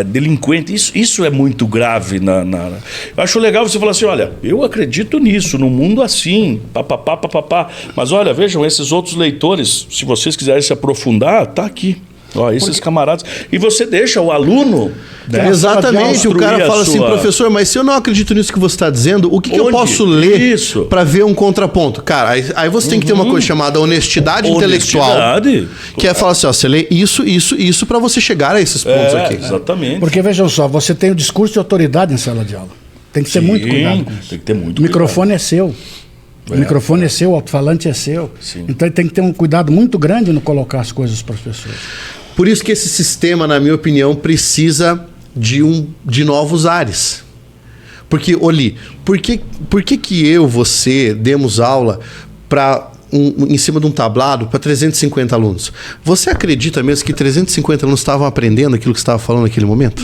Delinquente. Isso é muito grave. Eu acho legal você falar assim, olha, eu acredito nisso, no mundo assim, papapá. Mas olha, vejam, esses outros leitores, se vocês quiserem se aprofundar, tá aqui. Ó, esses camaradas. E você deixa o aluno... Né? Exatamente, o cara fala assim, professor, mas se eu não acredito nisso que você está dizendo, o que eu posso ler para ver um contraponto? Cara, aí você tem que ter uma coisa chamada honestidade intelectual, que é falar assim, ó, você lê isso para você chegar a esses pontos aqui. Exatamente. Porque vejam só, você tem o discurso de autoridade em sala de aula. Tem que ter muito cuidado com isso. Tem que ter muito cuidado. O microfone é seu. O microfone é seu, o alto-falante é seu. Sim. Então tem que ter um cuidado muito grande no colocar as coisas para as pessoas. Por isso que esse sistema, na minha opinião, precisa de novos ares. Porque, Oli, por que você demos aula em cima de um tablado para 350 alunos? Você acredita mesmo que 350 alunos estavam aprendendo aquilo que você estava falando naquele momento?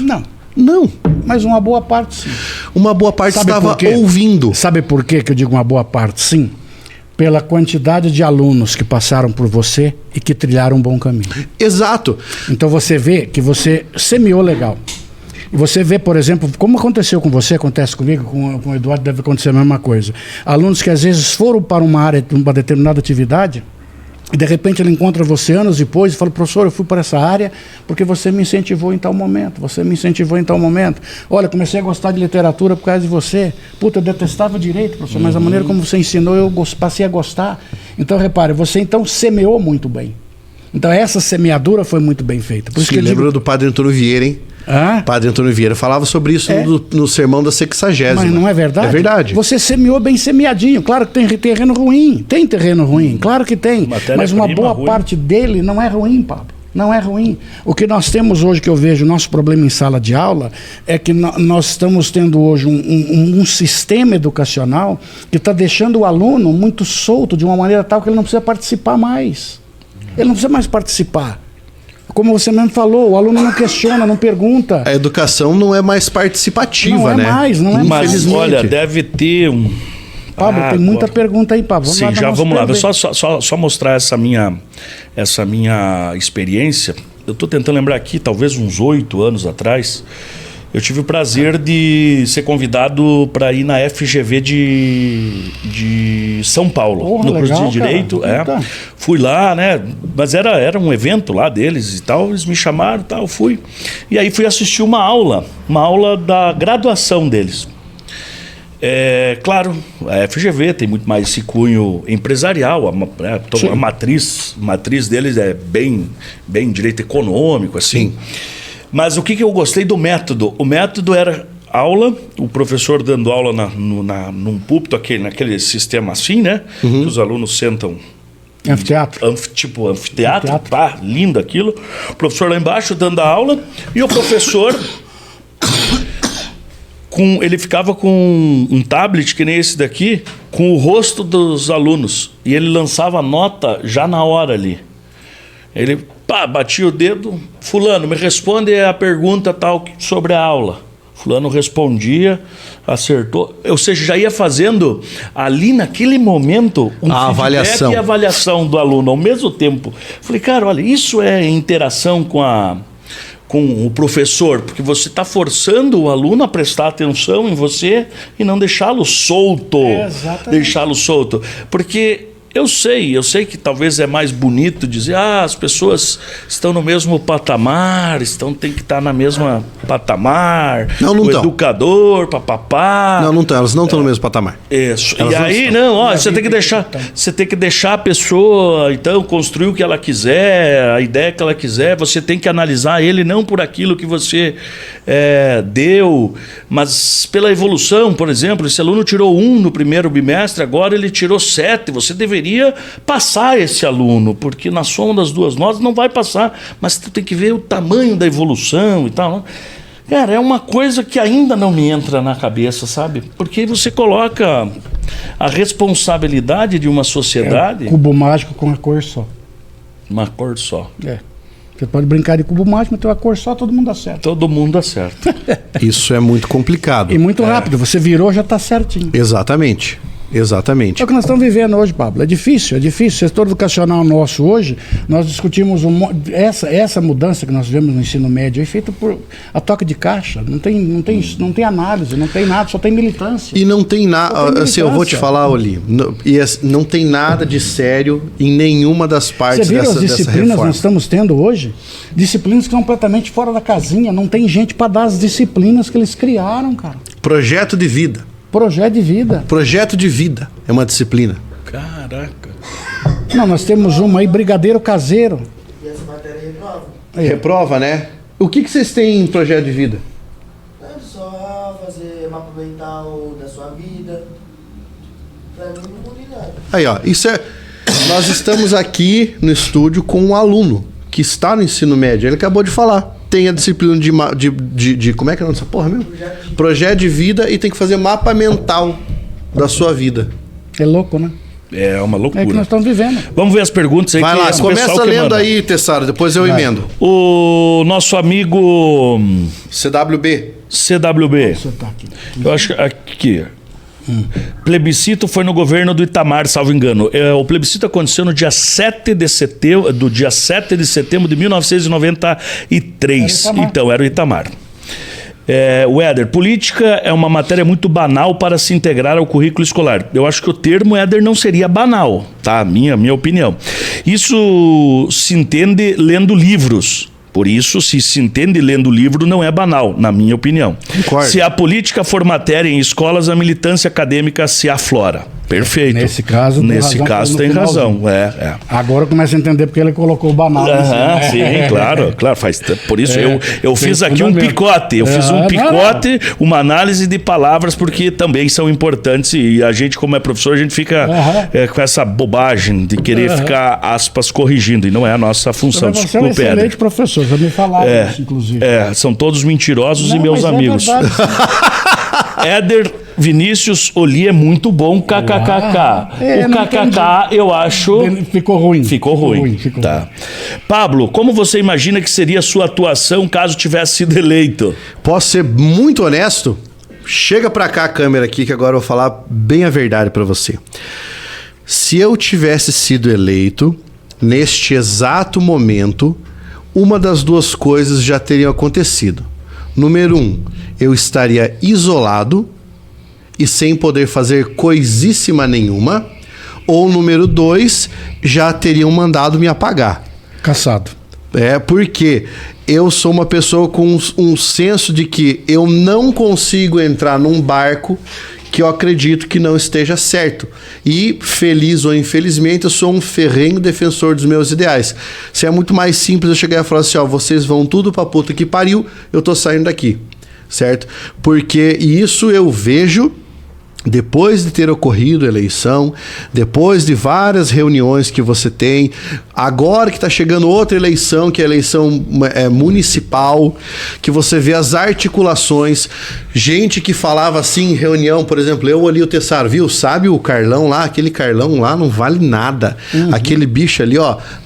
Não. Mas uma boa parte, sim. Uma boa parte estava ouvindo. Sabe por que eu digo uma boa parte, sim? Pela quantidade de alunos que passaram por você e que trilharam um bom caminho. Exato. Então você vê que você semeou legal. E você vê, por exemplo, como aconteceu com você, acontece comigo, com o Eduardo deve acontecer a mesma coisa. Alunos que às vezes foram para uma área, uma determinada atividade, e de repente ele encontra você anos depois e fala, professor, eu fui para essa área porque você me incentivou em tal momento, Olha, comecei a gostar de literatura por causa de você. Puta, eu detestava direito, professor, mas a maneira como você ensinou, eu passei a gostar. Então, repare, você então semeou muito bem. Então, essa semeadura foi muito bem feita. Por isso que lembra do Padre Antônio Vieira, hein? Padre Antônio Vieira falava sobre isso no sermão da 60ª. Mas não é verdade? É verdade. Você semeou bem semeadinho. Claro que tem terreno ruim. Tem terreno ruim, claro que tem. Mas uma boa parte dele não é ruim, Pablo. Não é ruim. O que nós temos hoje, que eu vejo, nosso problema em sala de aula, é que nós estamos tendo hoje um sistema educacional que está deixando o aluno muito solto de uma maneira tal que ele não precisa participar mais. Ele não precisa mais participar. Como você mesmo falou, o aluno não questiona, não pergunta. A educação não é mais participativa, não é mais. Mas, olha, deve ter um... Pablo, tem muita pergunta aí, Pablo. Vamos lá. Só mostrar essa minha experiência. Eu estou tentando lembrar aqui, talvez uns 8 anos atrás, eu tive o prazer de ser convidado para ir na FGV de São Paulo, no curso de Direito. Fui lá, né? Mas era um evento lá deles e tal. Eles me chamaram e tal, fui. E aí fui assistir uma aula da graduação deles. Claro, a FGV tem muito mais esse cunho empresarial, a matriz deles é bem direito econômico, assim. Sim. Mas o que eu gostei do método? O método era aula, o professor dando aula num púlpito, naquele sistema assim, né? Que os alunos sentam... Anfiteatro. Tipo anfiteatro. Lindo aquilo. O professor lá embaixo dando a aula e o professor... ele ficava com um tablet, que nem esse daqui, com o rosto dos alunos. E ele lançava a nota já na hora ali. Ele batia o dedo. Fulano, me responde a pergunta tal sobre a aula. Fulano respondia, acertou. Ou seja, já ia fazendo ali naquele momento a avaliação e a avaliação do aluno ao mesmo tempo. Falei, cara, olha, isso é interação com o professor, porque você está forçando o aluno a prestar atenção em você e não deixá-lo solto. Deixá-lo solto. Porque eu sei que talvez é mais bonito dizer, as pessoas estão no mesmo patamar, tem que estar na mesma patamar. Não o educador, papapá. Não estão, elas não estão no mesmo patamar. Isso. E aí, você tem que deixar a pessoa, então, construir o que ela quiser, a ideia que ela quiser. Você tem que analisar ele não por aquilo que você deu, mas pela evolução. Por exemplo, esse aluno tirou 1 no primeiro bimestre, agora ele tirou 7. Você deveria passar esse aluno, porque na soma das duas notas não vai passar, mas tu tem que ver o tamanho da evolução e tal. Cara, é uma coisa que ainda não me entra na cabeça, sabe? Porque você coloca a responsabilidade de uma sociedade... cubo mágico com uma cor só. Uma cor só. Você pode brincar de cubo mágico, meter uma cor só, todo mundo acerta. Todo mundo acerta. Isso é muito complicado. E muito rápido, você virou, já está certinho. Exatamente. Exatamente. É o que nós estamos vivendo hoje, Pablo. É difícil, é difícil. O setor educacional nosso hoje, nós discutimos essa mudança que nós vemos no ensino médio é feita por a toque de caixa. Não tem análise, não tem nada, só tem militância. E não tem nada, assim, eu vou te falar, Oli, não tem nada de sério em nenhuma das partes dessa reforma. Você viu as disciplinas que nós estamos tendo hoje? Disciplinas que são completamente fora da casinha. Não tem gente para dar as disciplinas que eles criaram, cara. Projeto de vida. Projeto de vida. Projeto de vida é uma disciplina. Caraca. Não, nós temos uma aí, brigadeiro caseiro. E essa matéria reprova. Reprova, né? O que vocês têm em projeto de vida? É só fazer mapa mental da sua vida. Pra mim não muda nada. Aí, ó, isso é... Nós estamos aqui no estúdio com um aluno que está no ensino médio. Ele acabou de falar. Tem a disciplina de como é que é essa porra mesmo? Projeto de vida e tem que fazer mapa mental da sua vida. É louco, né? É uma loucura. É que nós estamos vivendo. Vamos ver as perguntas aí. Vai lá, começa lendo manda. aí, Tessaro, depois eu emendo. O nosso amigo CWB. CWB. Você tá aqui. Eu acho que aqui. Plebiscito foi no governo do Itamar, salvo engano. O plebiscito aconteceu no dia 7 de setembro, de 1993. Então, era o Itamar. O Éder, política é uma matéria muito banal para se integrar ao currículo escolar. Eu acho que o termo, Éder, não seria banal, tá? Minha opinião. Isso se entende lendo livros. Por isso, se entende lendo livro, não é banal, na minha opinião. Concordo. Se a política for matéria em escolas, a militância acadêmica se aflora. Perfeito. Nesse caso tem razão. Agora começa a entender porque ele colocou o banal. Sim, claro. Por isso eu fiz aqui um picote. Eu fiz um picote, uma análise de palavras, porque também são importantes. E a gente, como é professor, a gente fica com essa bobagem de querer ficar, aspas, corrigindo. E não é a nossa função. Você é um excelente professor, já me falaram isso, inclusive. São todos mentirosos e meus amigos. Éder Vinícius Oli é muito bom, kkkk. O kkk, eu acho... Ficou ruim. Ficou ruim. Tá. Pablo, como você imagina que seria a sua atuação caso tivesse sido eleito? Posso ser muito honesto? Chega pra cá a câmera aqui que agora eu vou falar bem a verdade pra você. Se eu tivesse sido eleito, neste exato momento, uma das duas coisas já teriam acontecido. Número 1, eu estaria isolado e sem poder fazer coisíssima nenhuma. Ou número 2, já teriam mandado me apagar. Caçado. Porque eu sou uma pessoa com um senso de que eu não consigo entrar num barco que eu acredito que não esteja certo. E, feliz ou infelizmente, eu sou um ferrenho defensor dos meus ideais. Se é muito mais simples eu chegar e falar assim, vocês vão tudo pra puta que pariu, eu tô saindo daqui. Certo? Porque isso eu vejo depois de ter ocorrido a eleição, depois de várias reuniões que você tem, agora que está chegando outra eleição, que é a eleição municipal, que você vê as articulações, gente que falava assim em reunião, por exemplo, eu ali o Tessaro, viu? Sabe o Carlão lá? Aquele Carlão lá não vale nada. Aquele bicho ali,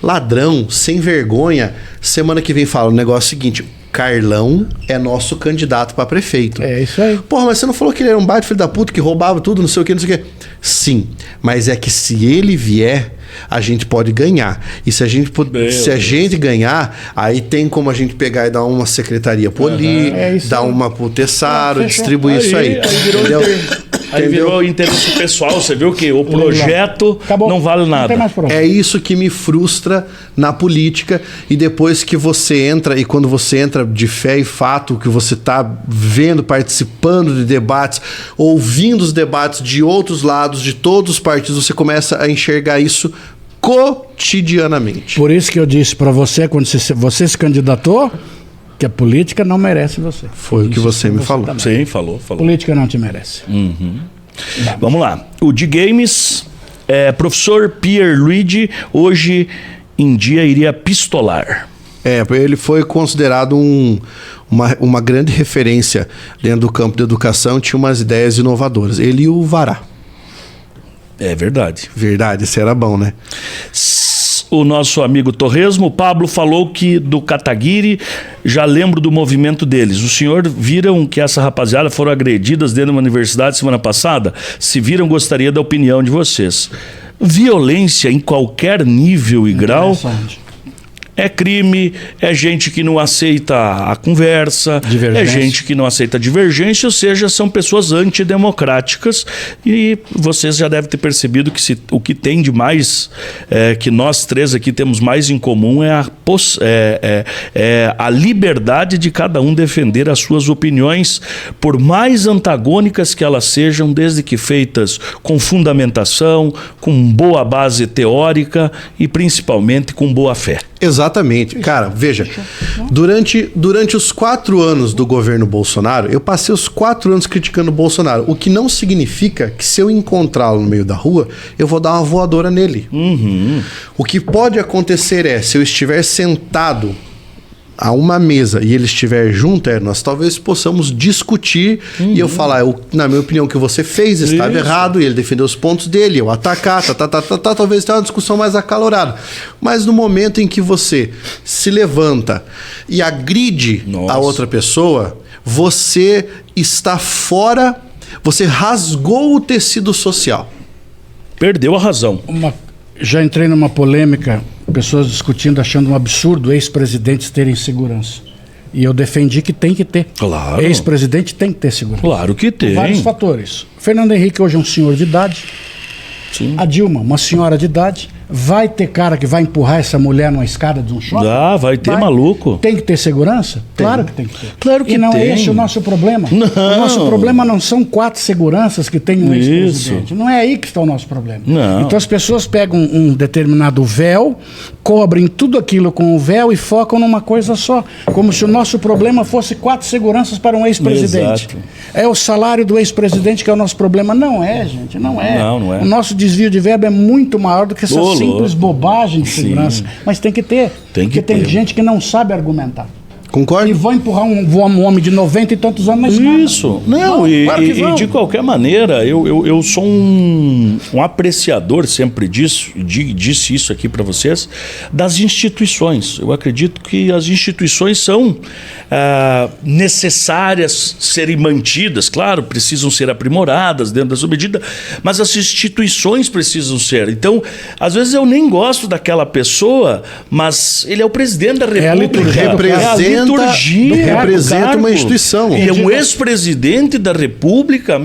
ladrão, sem vergonha. Semana que vem fala o negócio seguinte... Carlão é nosso candidato para prefeito. É isso aí. Porra, mas você não falou que ele era um baita filho da puta, que roubava tudo, não sei o que, não sei o que. Sim, mas é que se ele vier, a gente pode ganhar. E se a gente ganhar, aí tem como a gente pegar e dar uma secretaria pro Oli, dar uma pro Tessaro, distribuir isso aí. Entendeu? Aí virou interesse pessoal, você viu que o projeto não vale nada. É isso que me frustra na política, e depois que você entra, e quando você entra de fé e fato, que você está vendo, participando de debates, ouvindo os debates de outros lados, de todos os partidos, você começa a enxergar isso cotidianamente. Por isso que eu disse para você, quando você se candidatou, que a política não merece você. Foi o que você me falou. Sim, falou. Política não te merece. Vamos lá. O de games, professor Pierluigi, hoje em dia iria pistolar. Ele foi considerado uma grande referência dentro do campo da educação, tinha umas ideias inovadoras. Ele e o Vará. É verdade. Verdade, isso era bom, né? o nosso amigo Torresmo. O Pablo falou que do Kataguiri, já lembro do movimento deles. O senhor viram que essa rapaziada foram agredidas dentro de uma universidade semana passada? Se viram, gostaria da opinião de vocês. Violência em qualquer nível e grau é crime, é gente que não aceita a conversa, é gente que não aceita a divergência, ou seja, são pessoas antidemocráticas, e vocês já devem ter percebido que o que tem de mais, que nós três aqui temos mais em comum é a liberdade de cada um defender as suas opiniões, por mais antagônicas que elas sejam, desde que feitas com fundamentação, com boa base teórica e principalmente com boa fé. Exatamente. Cara, veja, durante os 4 anos do governo Bolsonaro, eu passei os 4 anos criticando o Bolsonaro, o que não significa que se eu encontrá-lo no meio da rua, eu vou dar uma voadora nele. O que pode acontecer é, se eu estiver sentado a uma mesa e ele estiver junto, nós talvez possamos discutir e eu falar, na minha opinião, o que você fez estava errado, e ele defender os pontos dele, eu atacar, talvez tenha uma discussão mais acalorada. Mas no momento em que você se levanta e agride a outra pessoa, você está fora, você rasgou o tecido social. Perdeu a razão. Já entrei numa polêmica, pessoas discutindo, achando um absurdo ex-presidentes terem segurança. E eu defendi que tem que ter. Claro. Ex-presidente tem que ter segurança. Claro que tem. Por vários fatores. O Fernando Henrique hoje é um senhor de idade. Sim. A Dilma, uma senhora de idade. Vai ter cara que vai empurrar essa mulher numa escada de um shopping? Vai ter maluco. Tem que ter segurança? Claro que tem que ter. Claro que e não tem. é esse o nosso problema. Não. O nosso problema não são 4 seguranças que tem um ex-presidente. Não é aí que está o nosso problema. Não. Então as pessoas pegam um determinado véu, cobrem tudo aquilo com o véu e focam numa coisa só. Como se o nosso problema fosse 4 seguranças para um ex-presidente. Exato. É o salário do ex-presidente que é o nosso problema. Não é, gente. Não é. Não é. O nosso desvio de verba é muito maior do que essa simples bobagem de segurança. Mas tem que ter. Porque tem gente que não sabe argumentar. Concorda? E vão empurrar um homem de 90 e tantos anos na escada. Isso. Não, claro que vão. E de qualquer maneira, eu sou um apreciador, sempre disse isso aqui para vocês, das instituições. Eu acredito que as instituições são necessárias serem mantidas, claro, precisam ser aprimoradas dentro da sua medida, mas as instituições precisam ser. Então, às vezes eu nem gosto daquela pessoa, mas ele é o presidente da República. É a liturgia. Representa uma instituição. Ele é um ex-presidente da República,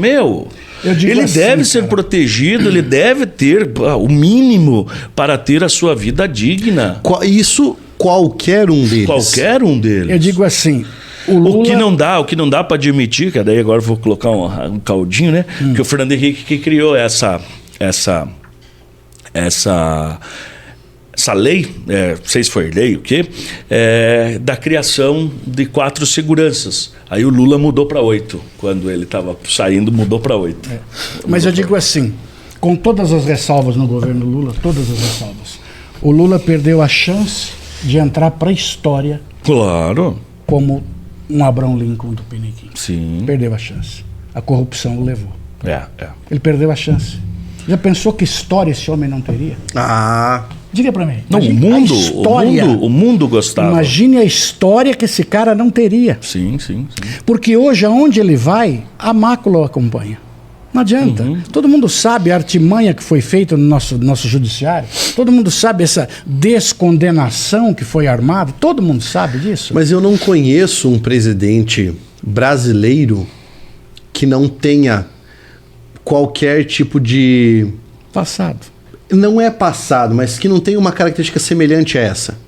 ele assim, deve ser protegido, ele deve ter o mínimo para ter a sua vida digna. Isso qualquer um deles. Qualquer um deles. Eu digo assim, o Lula... O que não dá para admitir, que daí agora eu vou colocar um caldinho, né? Que o Fernando Henrique que criou essa lei, não sei se foi lei, o quê? Da criação de 4 seguranças. Aí o Lula mudou para 8. Quando ele estava saindo, mudou para 8. Mas eu digo assim, com todas as ressalvas no governo Lula, todas as ressalvas, o Lula perdeu a chance de entrar para a história. Claro. Como um Abraham Lincoln do Piniquim. Sim. Perdeu a chance. A corrupção o levou. Ele perdeu a chance. Já pensou que história esse homem não teria? Diga pra mim. Não, o mundo gostava. Imagine a história que esse cara não teria. Sim. Porque hoje, aonde ele vai, a mácula o acompanha. Não adianta. Todo mundo sabe a artimanha que foi feita no nosso judiciário. Todo mundo sabe essa descondenação que foi armada. Todo mundo sabe disso. Mas eu não conheço um presidente brasileiro que não tenha qualquer tipo de... Passado. Não é passado, mas que não tem uma característica semelhante a essa.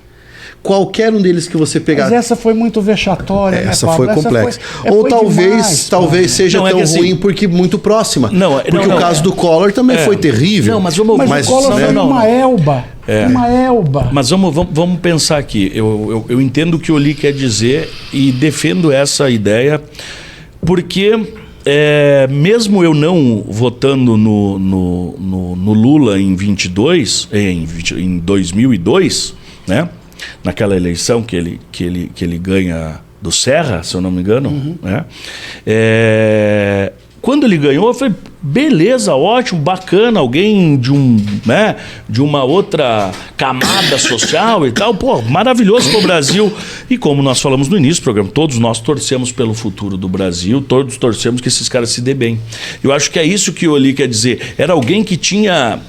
Qualquer um deles que você pegar... Mas essa foi muito vexatória, essa né, foi complexa. Ou foi talvez seja tão ruim porque muito próxima. Porque o caso do Collor também foi terrível. Não, mas o Collor foi uma elba. Uma elba. Mas vamos pensar aqui. Eu entendo o que o Li quer dizer e defendo essa ideia, porque... mesmo eu não votando no Lula em 2002, né? Naquela eleição que ele ganha do Serra, se eu não me engano, né? quando ele ganhou, eu falei, beleza, ótimo, bacana, alguém de uma outra camada social e tal, pô, maravilhoso pro Brasil. E como nós falamos no início do programa, todos nós torcemos pelo futuro do Brasil, todos torcemos que esses caras se dê bem. Eu acho que é isso que o Oli quer dizer. Era alguém que tinha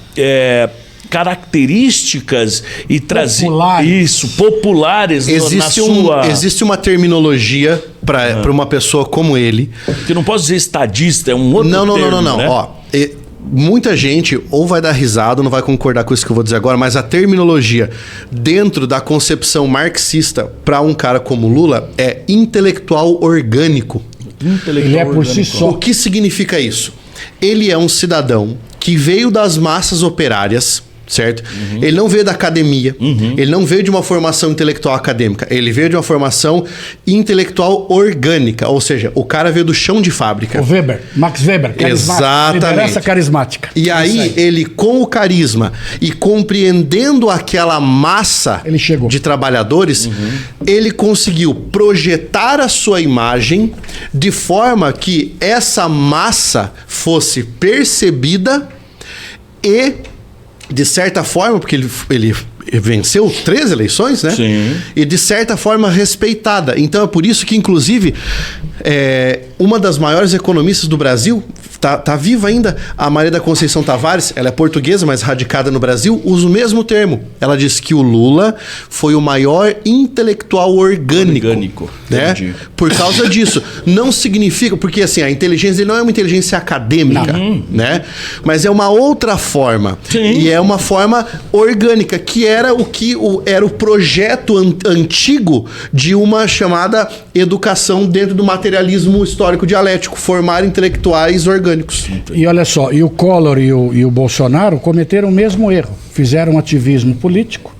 características e trazia isso, populares existe uma terminologia para uma pessoa como ele. Que não posso dizer estadista, é um outro termo. Não. Né? Ó, muita gente ou vai dar risada ou não vai concordar com isso que eu vou dizer agora, mas a terminologia dentro da concepção marxista para um cara como Lula é intelectual orgânico. Ele é por si só. O que significa isso? Ele é um cidadão que veio das massas operárias, certo? Ele não veio da academia, ele não veio de uma formação intelectual acadêmica, ele veio de uma formação intelectual orgânica, ou seja, o cara veio do chão de fábrica. O Weber, Max Weber, exatamente. Liderança carismática. E aí, ele com o carisma e compreendendo aquela massa de trabalhadores, ele conseguiu projetar a sua imagem de forma que essa massa fosse percebida e, de certa forma, porque ele venceu 3 eleições, né? Sim. E de certa forma respeitada. Então é por isso que, inclusive, uma das maiores economistas do Brasil, tá viva ainda, a Maria da Conceição Tavares, ela é portuguesa, mas radicada no Brasil, usa o mesmo termo. Ela diz que o Lula foi o maior intelectual orgânico. Né? Por causa disso. Não significa, porque assim, a inteligência dele não é uma inteligência acadêmica, né? Mas é uma outra forma. Sim. E é uma forma orgânica, que era era o projeto antigo de uma chamada educação dentro do materialismo histórico dialético, formar intelectuais orgânicos. E olha só, e o Collor e o Bolsonaro cometeram o mesmo erro. Fizeram ativismo político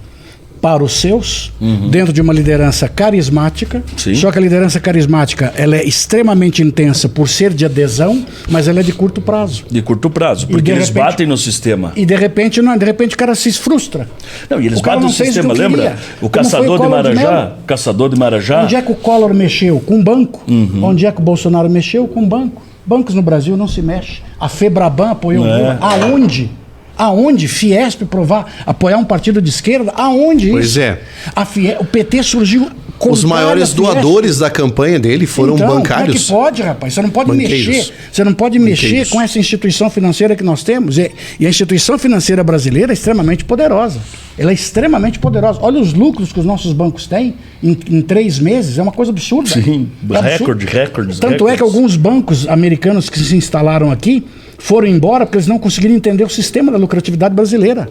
para os seus, dentro de uma liderança carismática. Sim. Só que a liderança carismática, ela é extremamente intensa por ser de adesão, mas ela é de curto prazo. De curto prazo, porque eles batem no sistema. E de repente o cara se frustra. Não, e eles batem no sistema, lembra? O caçador de Marajá. Onde é que o Collor mexeu? Com banco. Onde é que o Bolsonaro mexeu? Com banco. Bancos no Brasil não se mexe. A Febraban apoiou o Lula. Aonde? Aonde? Fiesp apoiar um partido de esquerda? Aonde pois isso? O PT surgiu... Os maiores doadores da campanha dele foram bancários. Como é que pode, rapaz? Você não pode mexer. Você não pode mexer com essa instituição financeira que nós temos. E a instituição financeira brasileira é extremamente poderosa. Ela é extremamente poderosa. Olha os lucros que os nossos bancos têm em 3 meses. É uma coisa absurda. Sim, recordes. Tanto é que alguns bancos americanos que se instalaram aqui foram embora porque eles não conseguiram entender o sistema da lucratividade brasileira.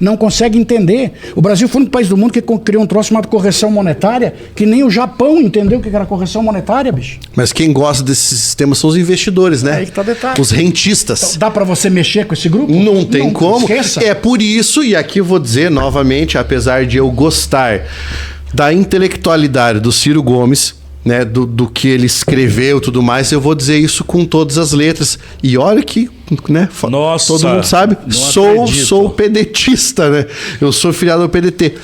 Não consegue entender. O Brasil foi um país do mundo que criou um troço chamado correção monetária, que nem o Japão entendeu o que era correção monetária, bicho. Mas quem gosta desse sistema são os investidores, né? Aí que tá o detalhe. Os rentistas. Então, dá pra você mexer com esse grupo? Não tem como. Esqueça. É por isso, e aqui eu vou dizer novamente, apesar de eu gostar da intelectualidade do Ciro Gomes, né, do que ele escreveu e tudo mais, eu vou dizer isso com todas as letras. E olha que, né, nossa, todo mundo sabe, sou pedetista, né? Eu sou filiado ao PDT.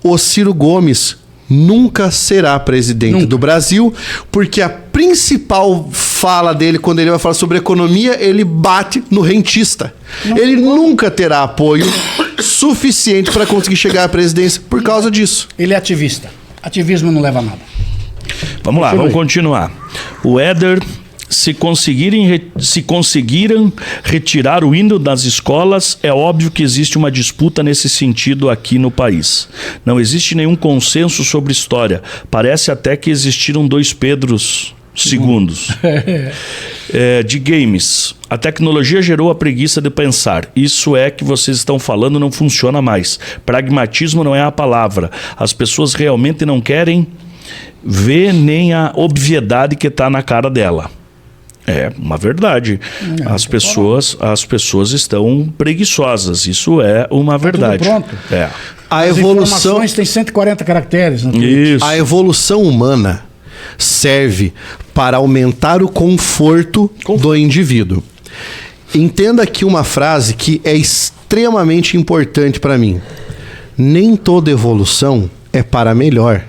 O Ciro Gomes nunca será presidente do Brasil, porque a principal fala dele, quando ele vai falar sobre economia, ele bate no rentista. Ele nunca terá apoio suficiente para conseguir chegar à presidência por causa disso. Ele é ativista. Ativismo não leva a nada. Vamos lá, vamos continuar. O Éder, se conseguiram retirar o hino das escolas, é óbvio que existe uma disputa nesse sentido aqui no país. Não existe nenhum consenso sobre história. Parece até que existiram 2 Pedros segundos. De games. A tecnologia gerou a preguiça de pensar. Isso é que vocês estão falando, não funciona mais. Pragmatismo não é a palavra. As pessoas realmente não querem ver nem a obviedade que está na cara dela. É uma verdade. As pessoas estão preguiçosas. Isso é uma verdade. Tudo pronto. A evolução tem 140 caracteres. Isso. A evolução humana serve para aumentar o conforto do indivíduo. Entenda aqui uma frase que é extremamente importante para mim. Nem toda evolução é para melhor.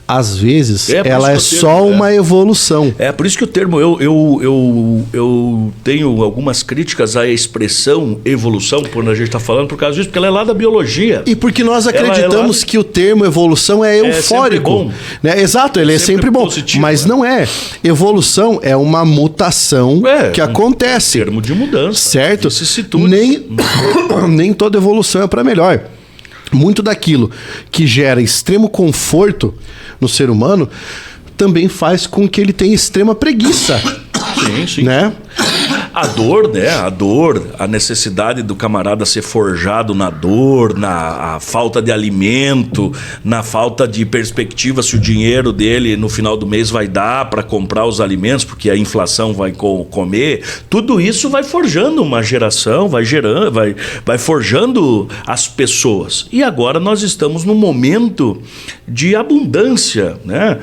Às vezes, É, por ela é isso que eu só termo, uma evolução. É, por isso que o termo, eu tenho algumas críticas à expressão evolução, quando a gente está falando, por causa disso, porque ela é lá da biologia. E porque nós Ela acreditamos que o termo evolução é eufórico. sempre bom. Né? Exato, ele é sempre bom. positivo, Mas né? não é. Evolução é uma mutação que acontece. Termo de mudança. Certo? Vicissitudes. Nem toda evolução é para melhor. Muito daquilo que gera extremo conforto no ser humano também faz com que ele tenha extrema preguiça. Sim, sim. Né? A dor, né? A dor, a necessidade do camarada ser forjado na dor, na a falta de alimento, na falta de perspectiva se o dinheiro dele no final do mês vai dar para comprar os alimentos, porque a inflação vai comer. Tudo isso vai forjando uma geração, vai forjando as pessoas. E agora nós estamos num momento de abundância, né?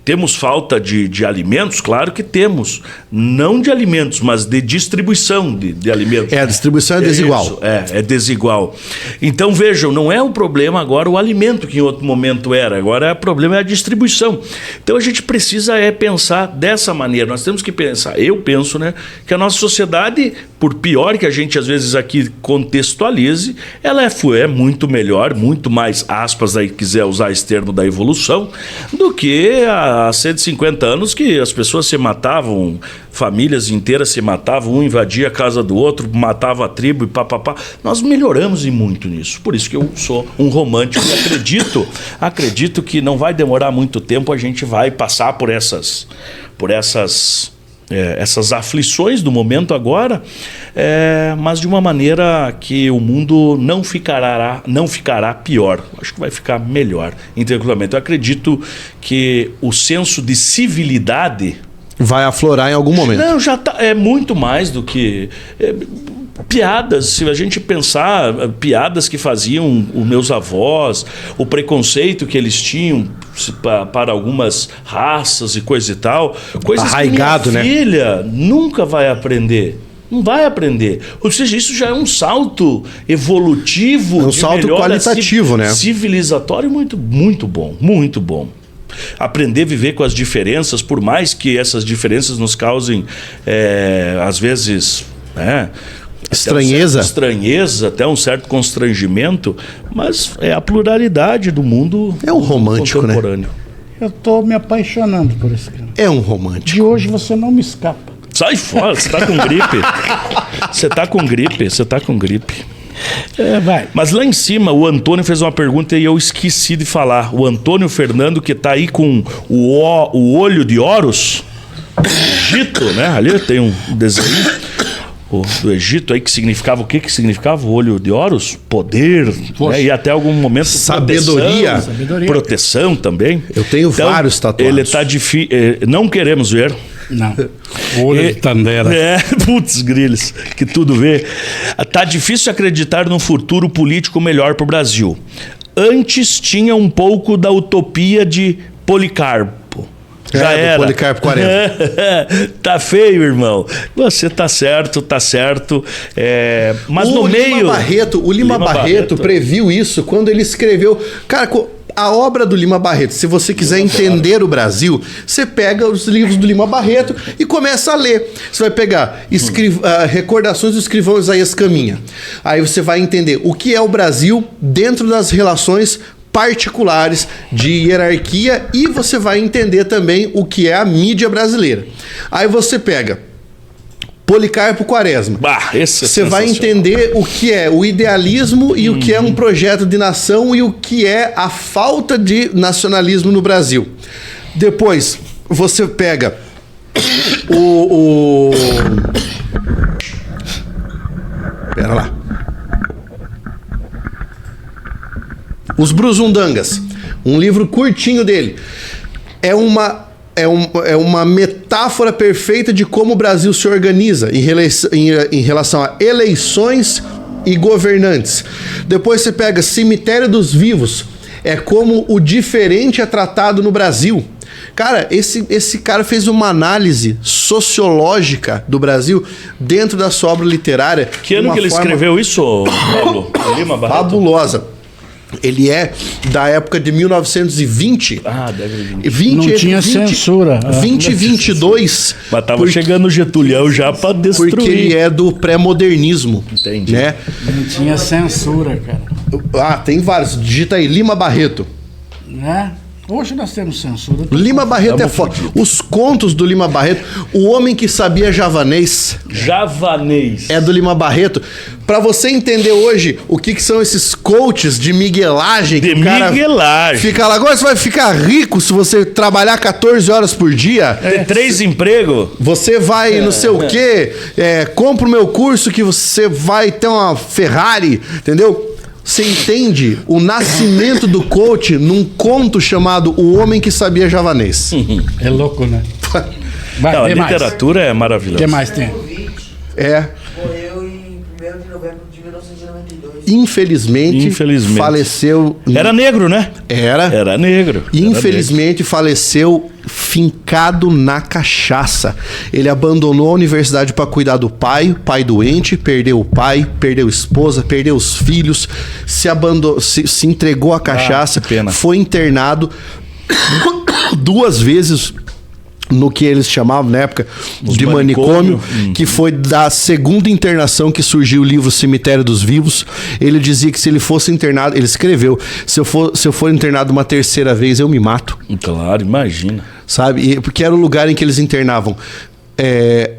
Temos falta de alimentos? Claro que temos. Não de alimentos, mas de distribuição de alimentos. A distribuição é desigual. Isso, é desigual. Então, vejam, não é o problema agora o alimento, que em outro momento era. Agora o problema é a distribuição. Então, a gente precisa pensar dessa maneira. Nós temos que pensar, eu penso, né, que a nossa sociedade, por pior que a gente às vezes aqui contextualize, ela é muito melhor, muito mais, aspas, aí quiser usar esse termo da evolução, do que há 150 anos que as pessoas se matavam, famílias inteiras se matavam, um invadia a casa do outro, matava a tribo e papapá. Nós melhoramos e muito nisso. Por isso que eu sou um romântico e acredito que não vai demorar muito tempo, a gente vai passar por essas aflições do momento agora, mas de uma maneira que o mundo não ficará pior. Acho que vai ficar melhor tranquilamente. Eu acredito que o senso de civilidade vai aflorar em algum momento. Não, já tá, é muito mais do que piadas. Se a gente pensar, piadas que faziam os meus avós, o preconceito que eles tinham para algumas raças e coisa e tal, coisas arraigado, que minha filha nunca vai aprender. Não vai aprender. Ou seja, isso já é um salto evolutivo, um salto qualitativo, né? Civilizatório muito, muito bom, muito bom. Aprender a viver com as diferenças, por mais que essas diferenças nos causem, às vezes, estranheza, até um certo constrangimento, mas é a pluralidade do mundo. É um romântico, contemporâneo. Né? Eu tô me apaixonando por esse cara. É um romântico. De hoje você não me escapa. Sai fora, você tá com gripe. Você tá com gripe. Vai. Mas lá em cima, o Antônio fez uma pergunta e eu esqueci de falar. O Antônio Fernando, que tá aí com o olho de Horus, Egito, né? Ali tem um desenho do Egito aí que significava o quê? Que significava o olho de Horus? Poder, né? E até algum momento sabedoria. Proteção também. Eu tenho vários tatuados. Ele tá difícil. Não queremos ver. Não. Olho de Tandera. Putz, grilhos, que tudo vê. Tá difícil acreditar num futuro político melhor pro Brasil. Antes tinha um pouco da utopia de Policarpo. Já era. Policarpo 40. Tá feio, irmão. Você tá certo. Mas no meio... O Lima Barreto previu isso quando ele escreveu... Cara, a obra do Lima Barreto, se você quiser entender o Brasil, você pega os livros do Lima Barreto e começa a ler. Você vai pegar Recordações do Escrivão Isaías Caminha. Aí você vai entender o que é o Brasil dentro das relações particulares de hierarquia e você vai entender também o que é a mídia brasileira. Aí você pega Policarpo Quaresma. Você vai entender o que é o idealismo e o que é um projeto de nação e o que é a falta de nacionalismo no Brasil. Depois, você pega Pera lá. Os Brusundangas. Um livro curtinho dele. É uma metáfora perfeita de como o Brasil se organiza em relação a eleições e governantes. Depois você pega Cemitério dos Vivos. É como o diferente é tratado no Brasil. Cara, esse cara fez uma análise sociológica do Brasil dentro da sua obra literária. Que ano que ele escreveu isso, Paulo? Lima Barreto? Fabulosa. Ele é da época de 1920. Ah, deve vir. 20, Não tinha censura. 20 e 22. Mas tava chegando o Getúlio já pra destruir. Porque ele é do pré-modernismo. Entendi. Né? Não tinha censura, cara. Ah, tem vários. Digita aí, Lima Barreto. Né? Hoje nós temos censura. Lima Barreto é foda. Os contos do Lima Barreto. O Homem que Sabia Javanês. Javanês. É do Lima Barreto. Pra você entender hoje o que são esses coaches de miguelagem. De que o cara miguelagem. Fica lá. Agora você vai ficar rico se você trabalhar 14 horas por dia. Ter 3 empregos. Você vai não sei o quê. Compra o meu curso que você vai ter uma Ferrari. Entendeu? Você entende o nascimento do coach num conto chamado O Homem que Sabia Javanês. É louco, né? Vai, Não, a tem mais. literatura é O maravilhosa. que mais tem? É. Morreu em 1º de novembro de 1992. Infelizmente, faleceu. Era negro, né? Era negro. Infelizmente faleceu fincado na cachaça. Ele abandonou a universidade para cuidar do pai doente, perdeu o pai, perdeu a esposa, perdeu os filhos, se entregou à cachaça, que pena. foi internado 2 vezes no que eles chamavam na época de manicômio, que foi da segunda internação que surgiu o livro Cemitério dos Vivos. Ele dizia que se ele fosse internado, ele escreveu, se eu for internado uma 3ª vez, eu me mato. Claro, imagina. Sabe? Porque era o lugar em que eles internavam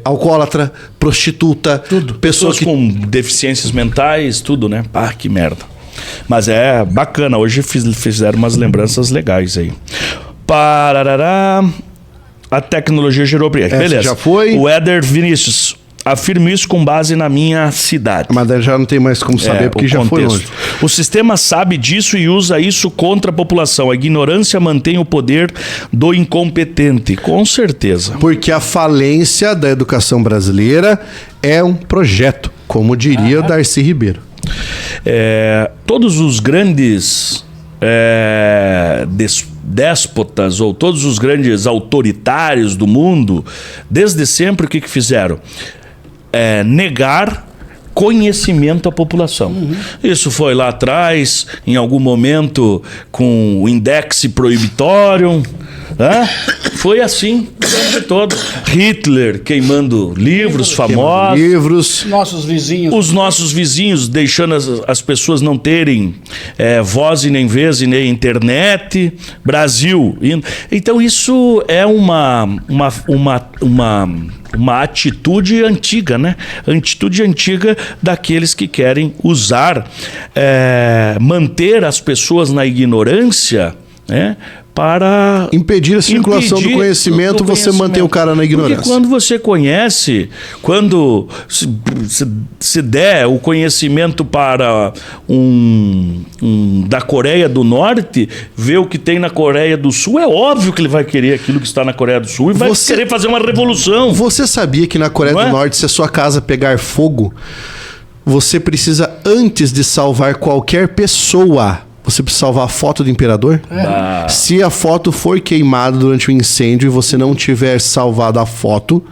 alcoólatra, prostituta, Tudo. pessoas que... com deficiências mentais, tudo, né? Ah, que merda. Mas é bacana, hoje fizeram umas lembranças legais aí. Pararará. A tecnologia gerou brilhante. Beleza. Já foi. O Éder Vinícius. Afirmo isso com base na minha cidade. Mas já não tem mais como saber, porque o já foi contexto. longe. O sistema sabe disso e usa isso contra a população. A ignorância mantém o poder do incompetente. Com certeza. Porque a falência da educação brasileira é um projeto, como diria o Darcy Ribeiro. Todos os grandes déspotas ou todos os grandes autoritários do mundo, desde sempre, o que fizeram? Negar conhecimento à população. Isso foi lá atrás, em algum momento, com o Index Prohibitorium. Foi assim o tempo todo. Hitler queimando livros famosos. Livros. Nossos vizinhos. Os nossos vizinhos deixando as pessoas não terem voz e nem vez e nem internet. Brasil. Então isso é uma atitude antiga, né? Atitude antiga daqueles que querem usar, manter as pessoas na ignorância, né? Para impedir a circulação do conhecimento, você mantém o cara na ignorância. Porque quando você conhece, quando se der o conhecimento para da Coreia do Norte, ver o que tem na Coreia do Sul, é óbvio que ele vai querer aquilo que está na Coreia do Sul e vai querer fazer uma revolução. Você sabia que na Coreia do Norte, se a sua casa pegar fogo, você precisa, antes de salvar qualquer pessoa, você precisa salvar a foto do imperador? Se a foto for queimada durante o incêndio e você não tiver salvado a foto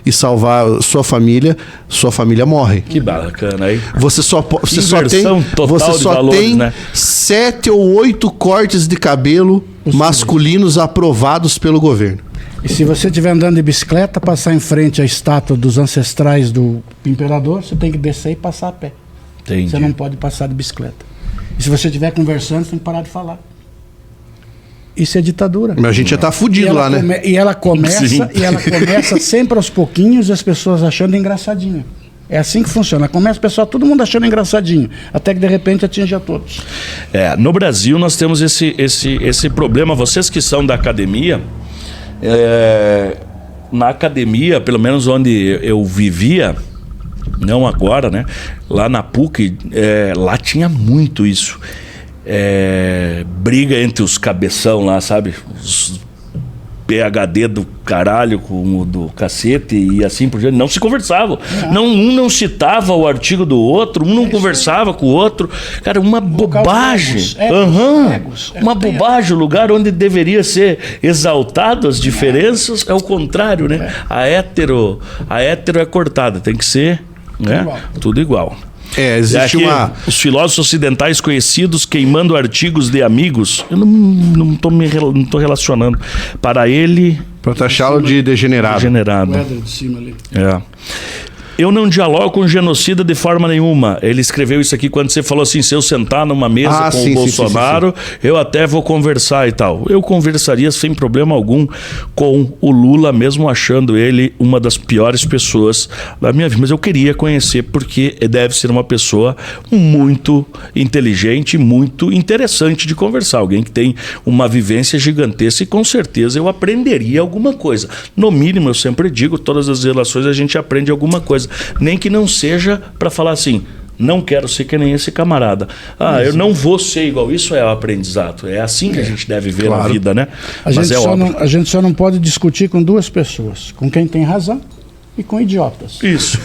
e salvar sua família morre. Que bacana aí. Você só tem né? 7 ou 8 cortes de cabelo masculinos aprovados pelo governo. E se você estiver andando de bicicleta, passar em frente à estátua dos ancestrais do imperador, você tem que descer e passar a pé. Entendi. Você não pode passar de bicicleta. E se você estiver conversando, você tem que parar de falar. Isso é ditadura. Mas a gente já tá fudido lá, né? E ela começa sempre aos pouquinhos, as pessoas achando engraçadinho. É assim que funciona. Começa o pessoal, todo mundo achando engraçadinho, até que de repente atinge a todos. No Brasil nós temos esse problema. Vocês que são da academia, na academia, pelo menos onde eu vivia, não agora, né? Lá na PUC, lá tinha muito isso. Briga entre os cabeção lá, sabe? Os PhD do caralho com o do cacete e assim por diante. Não se conversavam. Um não citava o artigo do outro, um não conversava com o outro. Cara, uma bobagem. Uma bobagem. O lugar onde deveria ser exaltado as diferenças é o contrário, né? A hétero é cortada, tem que ser, né? Tudo igual. Existe Os filósofos ocidentais conhecidos queimando artigos de amigos, eu não tô relacionando. Para ele... Para taxá-lo de degenerado. Quadro de cima ali. Eu não dialogo com genocida de forma nenhuma. Ele escreveu isso aqui quando você falou assim, se eu sentar numa mesa com o Bolsonaro, eu até vou conversar e tal. Eu conversaria sem problema algum com o Lula, mesmo achando ele uma das piores pessoas da minha vida. Mas eu queria conhecer porque deve ser uma pessoa muito inteligente, muito interessante de conversar. Alguém que tem uma vivência gigantesca e com certeza eu aprenderia alguma coisa. No mínimo, eu sempre digo, todas as relações a gente aprende alguma coisa. Nem que não seja para falar assim, não quero ser que nem esse camarada. Eu não vou ser igual. Isso é o aprendizado. É assim que a gente deve ver na vida, né? A gente só não pode discutir com duas pessoas. Com quem tem razão e com idiotas. Isso.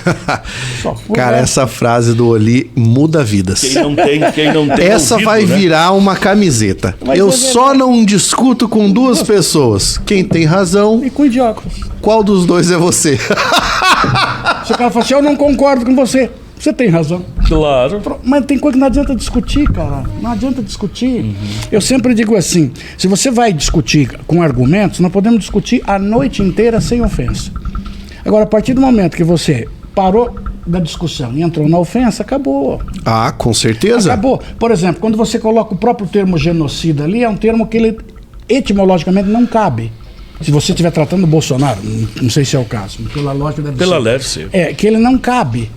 Cara, essa frase do Oli muda vidas. Quem não tem essa ouvido, vai né? virar uma camiseta. Eu só não discuto com duas pessoas. Quem tem razão e com idiotas. Qual dos dois é você? Se o cara fala assim, eu não concordo com você. Você tem razão. Claro. Mas tem coisa que não adianta discutir, cara. Não adianta discutir. Eu sempre digo assim, se você vai discutir com argumentos, nós podemos discutir a noite inteira sem ofensa. Agora, a partir do momento que você parou da discussão e entrou na ofensa, acabou. Com certeza. Acabou. Por exemplo, quando você coloca o próprio termo genocida ali, é um termo que ele etimologicamente não cabe. Se você estiver tratando do Bolsonaro, não sei se é o caso, pela lógica deve Pela ser. leve, sim. Que ele não cabe.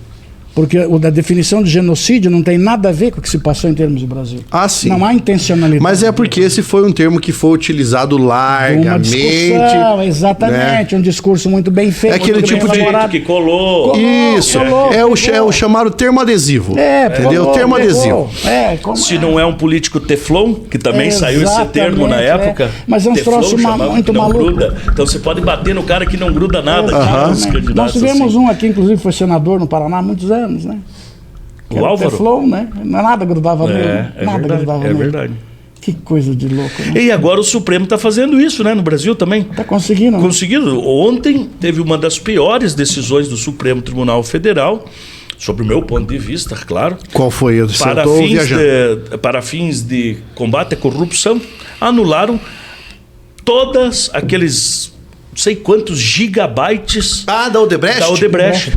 Porque a definição de genocídio não tem nada a ver com o que se passou em termos do Brasil. Sim. Não há intencionalidade. Mas é porque esse foi um termo que foi utilizado largamente. Uma discussão, exatamente. Né? Um discurso muito bem feito. É aquele tipo de... que colou. Isso. É o chamado termo adesivo. Entendeu? Termo adesivo. Se não é um político teflon, que também saiu esse termo na época. Mas é um troço muito maluco. Gruda. Então você pode bater no cara que não gruda nada. Nós tivemos um aqui, inclusive foi senador no Paraná há muitos anos. Né? O Álvaro? Teflon, né? Nada grudava nele. É verdade. Que coisa de louco, né? E agora o Supremo está fazendo isso, né? No Brasil também. Está conseguindo. Ontem teve uma das piores decisões do Supremo Tribunal Federal, sobre o meu ponto de vista, claro. Qual foi? Para fins de combate à corrupção, anularam todas aqueles não sei quantos gigabytes da Odebrecht? Da Odebrecht.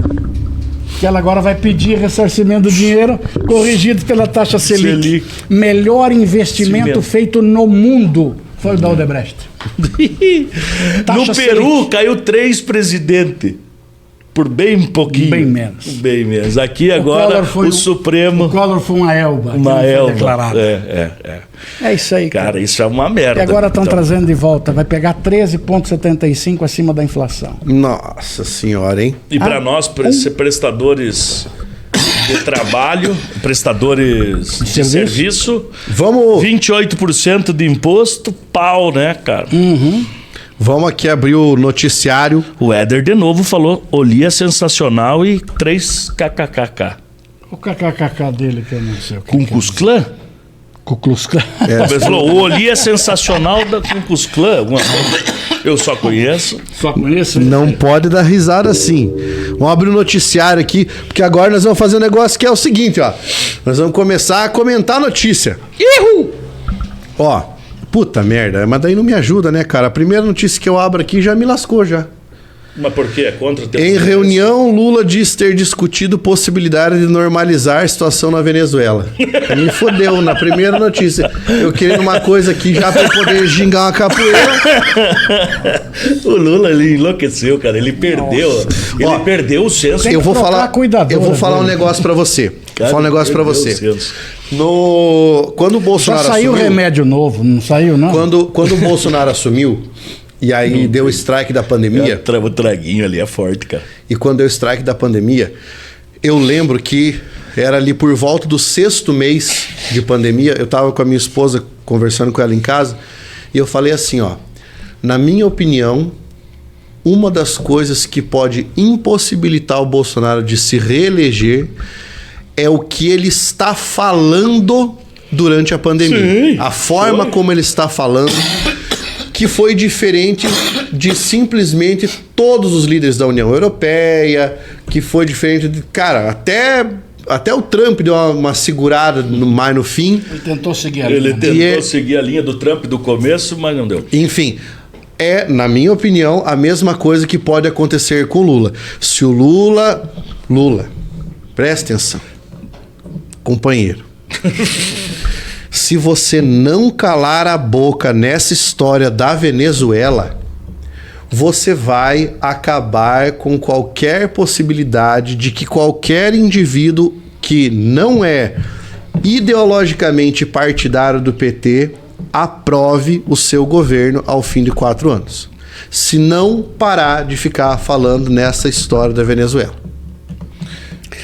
Que ela agora vai pedir ressarcimento do dinheiro corrigido pela taxa Selic. Melhor investimento feito no mundo foi o da Odebrecht. No Peru Selic. Caiu 3 presidentes. Por bem pouquinho. Bem menos. Bem menos. Aqui agora o Supremo... O Collor foi uma elba. Uma elba. Declarado. É isso aí, cara. Isso é uma merda. E agora estão trazendo de volta. Vai pegar 13,75 acima da inflação. Nossa senhora, hein? E para nós, prestadores de trabalho, prestadores de serviço, vamos 28% de imposto, pau, né, cara? Vamos aqui abrir o noticiário. O Éder de novo falou, Oli é sensacional e 3 kkkk. O kkkk dele que eu não sei o que. Com Klux Klan? Com Klux Klan. Ele falou, o Oli é sensacional da Klux Klan. Eu só conheço. Só conheço? Não pode dar risada assim. Vamos abrir o noticiário aqui, porque agora nós vamos fazer um negócio que é o seguinte, ó. Nós vamos começar a comentar a notícia. Ó. Puta merda, mas daí não me ajuda, né, cara? A primeira notícia que eu abro aqui já me lascou já. Mas por quê? É contra o Em reunião, Lula diz ter discutido possibilidade de normalizar a situação na Venezuela. Me fodeu na primeira notícia. Eu querendo uma coisa aqui já pra poder gingar uma capoeira. O Lula, ele enlouqueceu, cara. Ele perdeu. Ele perdeu o senso. Eu vou falar um negócio pra você. Vou falar um negócio pra você. Quando o Bolsonaro já saiu remédio novo, não saiu, não? Quando o Bolsonaro assumiu, e aí deu o strike da pandemia. O traguinho ali é forte, cara. E quando deu o strike da pandemia, eu lembro que era ali por volta do 6º mês de pandemia, eu tava com a minha esposa conversando com ela em casa, e eu falei assim, ó, na minha opinião, uma das coisas que pode impossibilitar o Bolsonaro de se reeleger é o que ele está falando durante a pandemia. Sim, a forma como ele está falando, que foi diferente de simplesmente todos os líderes da União Europeia, que foi diferente de... Cara, até Até o Trump deu uma segurada mais no fim. Ele tentou seguir a Ele linha. tentou seguir a linha do Trump do começo, mas não deu. Enfim, na minha opinião, a mesma coisa que pode acontecer com o Lula. Se o Lula, presta atenção, companheiro. Se você não calar a boca nessa história da Venezuela, você vai acabar com qualquer possibilidade de que qualquer indivíduo que não é ideologicamente partidário do PT aprove o seu governo ao fim de 4 anos. Se não parar de ficar falando nessa história da Venezuela.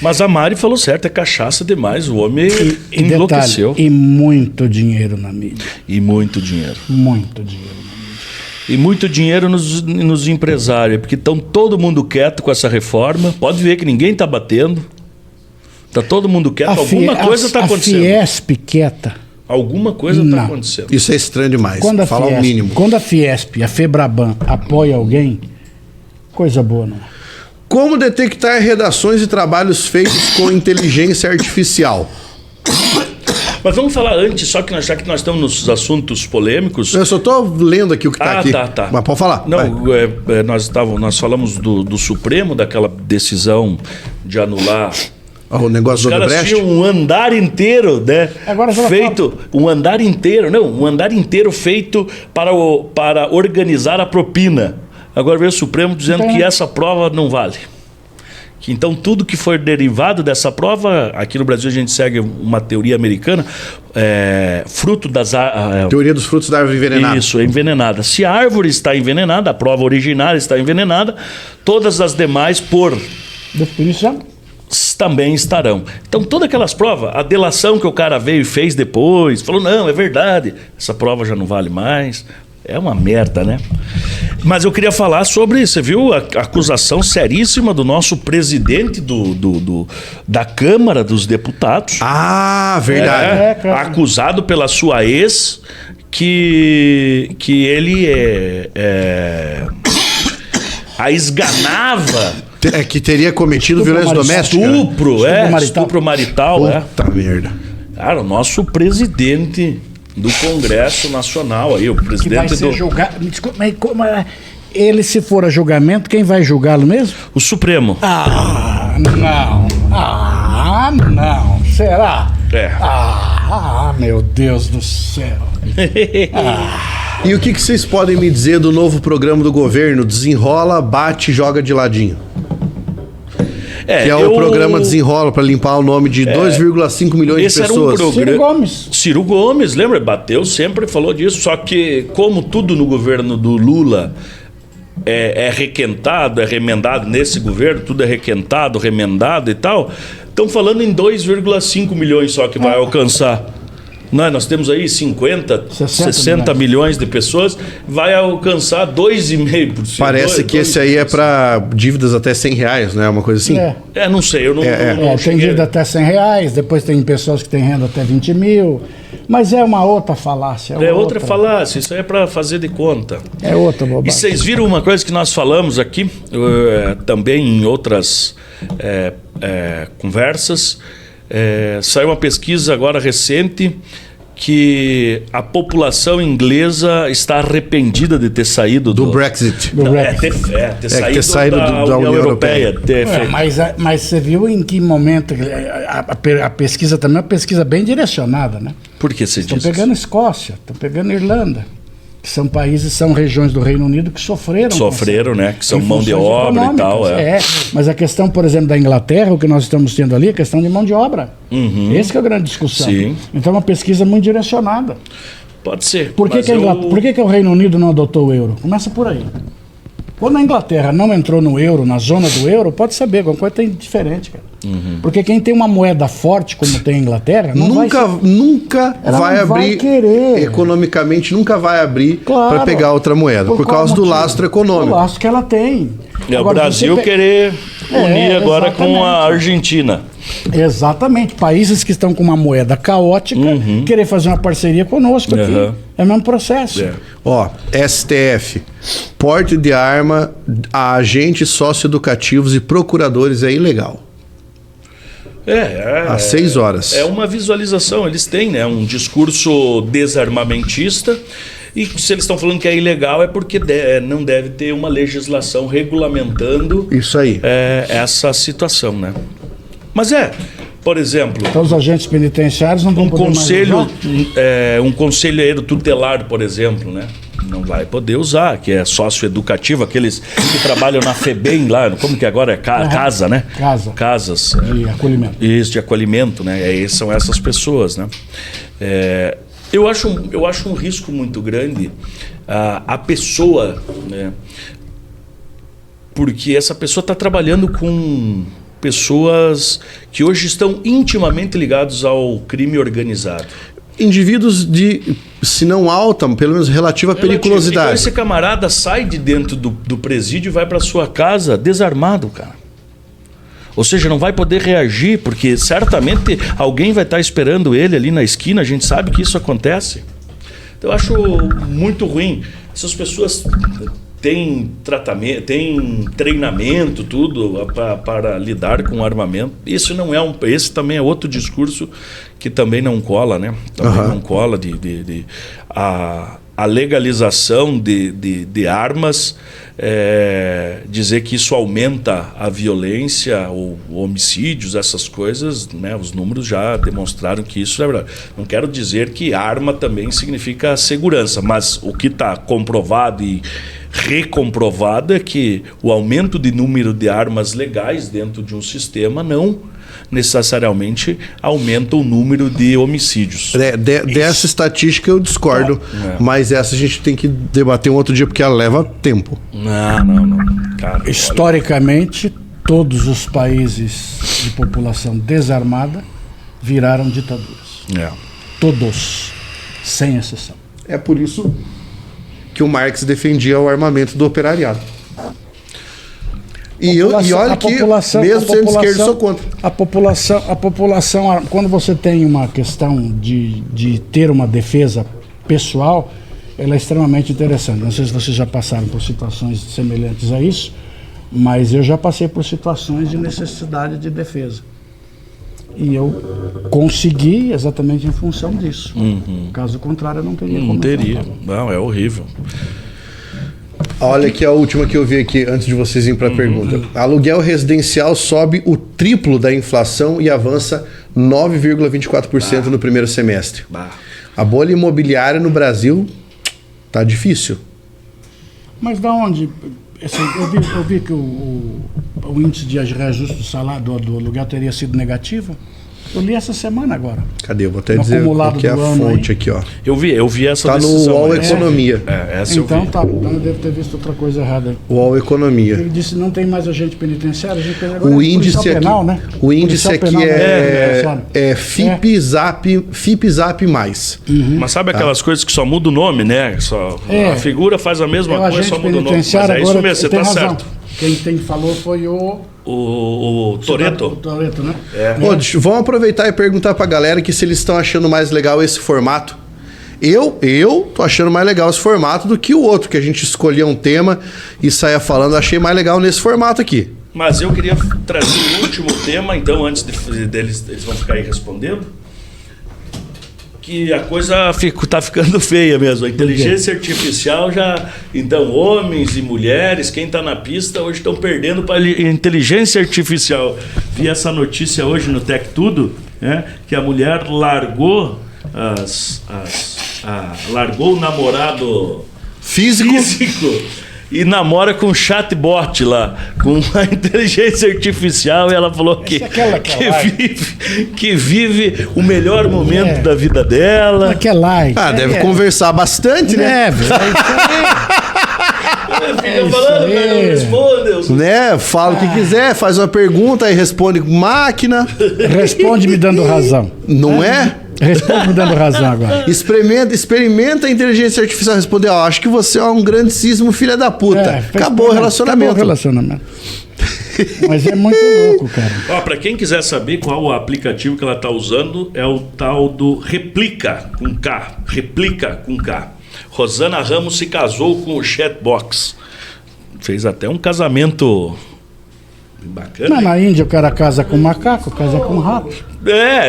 Mas a Mari falou certo, é cachaça demais. O homem E enlouqueceu. detalhe, e muito dinheiro na mídia. E muito dinheiro. Muito dinheiro na mídia. E muito dinheiro nos empresários, porque estão todo mundo quieto com essa reforma. Pode ver que ninguém está batendo. Está todo mundo quieto. Alguma coisa está acontecendo. A Fiesp quieta. Alguma coisa está Não. acontecendo. Isso é estranho demais. Quando Fala o mínimo. Quando a Fiesp, a Febraban, apoia alguém, coisa boa, não é? Como detectar redações e trabalhos feitos com inteligência artificial? Mas vamos falar antes, só que já que nós estamos nos assuntos polêmicos. Eu só tô lendo aqui o que tá aqui. Tá. Mas pode falar. Não, vai. nós falamos do Supremo, daquela decisão de anular. O negócio Os do caras Odebrecht. tinham um andar inteiro, né? Agora já feito um andar inteiro feito para organizar a propina. Agora veio o Supremo dizendo que essa prova não vale. Que então tudo que for derivado dessa prova, aqui no Brasil a gente segue uma teoria americana, fruto das Teoria dos frutos da árvore envenenada. Isso, é envenenada. Se a árvore está envenenada, a prova originária está envenenada, todas as demais por Definição. também estarão. Então, todas aquelas provas, a delação que o cara veio e fez depois, falou, não, é verdade, essa prova já não vale mais. É uma merda, né? Mas eu queria falar sobre, você viu a acusação seríssima do nosso presidente da Câmara dos Deputados. Ah, verdade. claro. Acusado pela sua ex que ele a esganava. Que teria cometido violência doméstica. Estupro marital. Puta merda. Cara, o nosso presidente do Congresso Nacional aí, o que vai presidente ser julgado. Me desculpa, mas ele, se for a julgamento, quem vai julgá-lo mesmo? o Supremo. Não. Será? É. Meu Deus do céu. E o que vocês podem me dizer do novo programa do governo? Desenrola, bate e joga de ladinho. Que é o programa Desenrola para limpar o nome de 2,5 milhões de pessoas. Ciro Gomes, lembra? Bateu sempre, falou disso. Só que, como tudo no governo do Lula é requentado, é remendado nesse governo, tudo é requentado, remendado e tal, estão falando em 2,5 milhões só que vai alcançar. Nós temos aí 60 milhões de pessoas, vai alcançar 2,5%. Parece que esse aí é para dívidas até R$100, né? Uma coisa assim. Não sei, eu não tem dívida até R$100, depois tem pessoas que têm renda até 20 mil, mas é uma outra falácia. Outra falácia, isso aí é para fazer de conta. É outra bobagem. E vocês viram uma coisa que nós falamos aqui, também em outras conversas, saiu uma pesquisa agora recente que a população inglesa está arrependida de ter saído do Brexit. Ter saído da União Europeia. Mas você viu em que momento a pesquisa também é uma pesquisa bem direcionada, né? Por que você diz? Estão pegando Escócia, estão pegando Irlanda, que são países, são regiões do Reino Unido que sofreram, né? Que são mão de obra e tal. Mas a questão, por exemplo, da Inglaterra, o que nós estamos tendo ali, é a questão de mão de obra. Essa que é a grande discussão. Sim. Então é uma pesquisa muito direcionada. Pode ser. Por que o Reino Unido não adotou o euro? Começa por aí. Quando a Inglaterra não entrou no euro, na zona do euro, pode saber, alguma coisa tem diferente, cara. Porque quem tem uma moeda forte como tem a Inglaterra, nunca vai abrir, economicamente, nunca vai abrir para pegar outra moeda, por causa do lastro econômico. O lastro que ela tem. Agora, o Brasil querer unir agora com a Argentina. Exatamente. Países que estão com uma moeda caótica, querer fazer uma parceria conosco aqui. É o mesmo processo. STF, porte de arma a agentes socioeducativos e procuradores é ilegal. Às 6 horas. É uma visualização, eles têm, né, um discurso desarmamentista, e se eles estão falando que é ilegal é porque não deve ter uma legislação regulamentando Isso aí. Essa situação, né? Mas por exemplo... Então os agentes penitenciários não vão poder mais usar? Um conselheiro tutelar, por exemplo, né? Não vai poder usar, que é socioeducativo, aqueles que trabalham na FEBEM lá, como que agora é casa, né? Casas. De acolhimento. Isso, de acolhimento, né? São essas pessoas, né? Eu acho um risco muito grande a pessoa, né? Porque essa pessoa está trabalhando com pessoas que hoje estão intimamente ligados ao crime organizado. Indivíduos de, se não alta, pelo menos relativa periculosidade. Então esse camarada sai de dentro do presídio e vai para sua casa desarmado, cara. Ou seja, não vai poder reagir, porque certamente alguém vai estar esperando ele ali na esquina, a gente sabe que isso acontece. Então eu acho muito ruim. Essas pessoas têm tratamento, têm treinamento, tudo para lidar com armamento. Isso não é esse também é outro discurso que também não cola, né? Também não cola a legalização de armas, dizer que isso aumenta a violência ou homicídios, essas coisas, né? Os números já demonstraram que isso é verdade. Não quero dizer que arma também significa segurança, mas o que está comprovado e recomprovado é que o aumento de número de armas legais dentro de um sistema não necessariamente aumenta o número de homicídios. Dessa estatística eu discordo, mas essa a gente tem que debater um outro dia porque ela leva tempo. Não. Cara, historicamente, todos os países de população desarmada viraram ditaduras. Todos, sem exceção. É por isso que o Marx defendia o armamento do operariado. E olha que, mesmo sendo esquerdo, sou contra. A população, quando você tem uma questão de ter uma defesa pessoal, ela é extremamente interessante. Não sei se vocês já passaram por situações semelhantes a isso, mas eu já passei por situações de necessidade de defesa. E eu consegui exatamente em função disso. Caso contrário, eu não teria como. Não teria. Não, é horrível. Olha aqui a última que eu vi aqui, antes de vocês irem para a pergunta. Aluguel residencial sobe o triplo da inflação e avança 9,24% no primeiro semestre. A bolha imobiliária no Brasil tá difícil. Mas da onde? Assim, eu vi que o índice de reajuste do salário do aluguel teria sido negativo. Eu li essa semana agora. Cadê? Eu vou até dizer qual que é a fonte aqui, ó. Eu vi essa decisão. Tá no UOL Economia. Essa então eu vi. Então eu devo ter visto outra coisa errada. UOL Economia. Ele disse que não tem mais agente penitenciário. O índice aqui, penal, né? O índice aqui é FIPZAP+. Mas sabe aquelas coisas que só muda o nome, né? A figura faz a mesma coisa, só muda o nome. Mas é isso mesmo, você tá certo. Quem falou foi o Toretto. O Toretto, né? Vamos aproveitar e perguntar pra galera que se eles estão achando mais legal esse formato. Eu tô achando mais legal esse formato do que o outro, que a gente escolhia um tema e saia falando. Achei mais legal nesse formato aqui. Mas eu queria trazer o último tema, então, antes deles, eles vão ficar aí respondendo. Que a coisa tá ficando feia mesmo. A inteligência artificial já... Então, homens e mulheres, quem está na pista, hoje estão perdendo para a inteligência artificial. Vi essa notícia hoje no Tech Tudo, né, que a mulher largou largou o namorado físico e namora com um chatbot lá, com uma inteligência artificial, e ela falou que vive o melhor momento da vida dela. Que é like. Deve conversar bastante, né? Fica falando, cara, não responde. Né? Fala o que quiser, faz uma pergunta e responde com máquina. Responde me dando razão. Não é? Responde me dando razão agora. Experimenta a inteligência artificial responder, acho que você é um grandíssimo filho da puta. Acabou o relacionamento. Mas é muito louco, cara. Para quem quiser saber qual o aplicativo que ela está usando, é o tal do Replica com K. Replica com K. Rosana Ramos se casou com o Chatbox. Fez até um casamento Bacana. Mas na Índia o cara casa com macaco, casa com rato.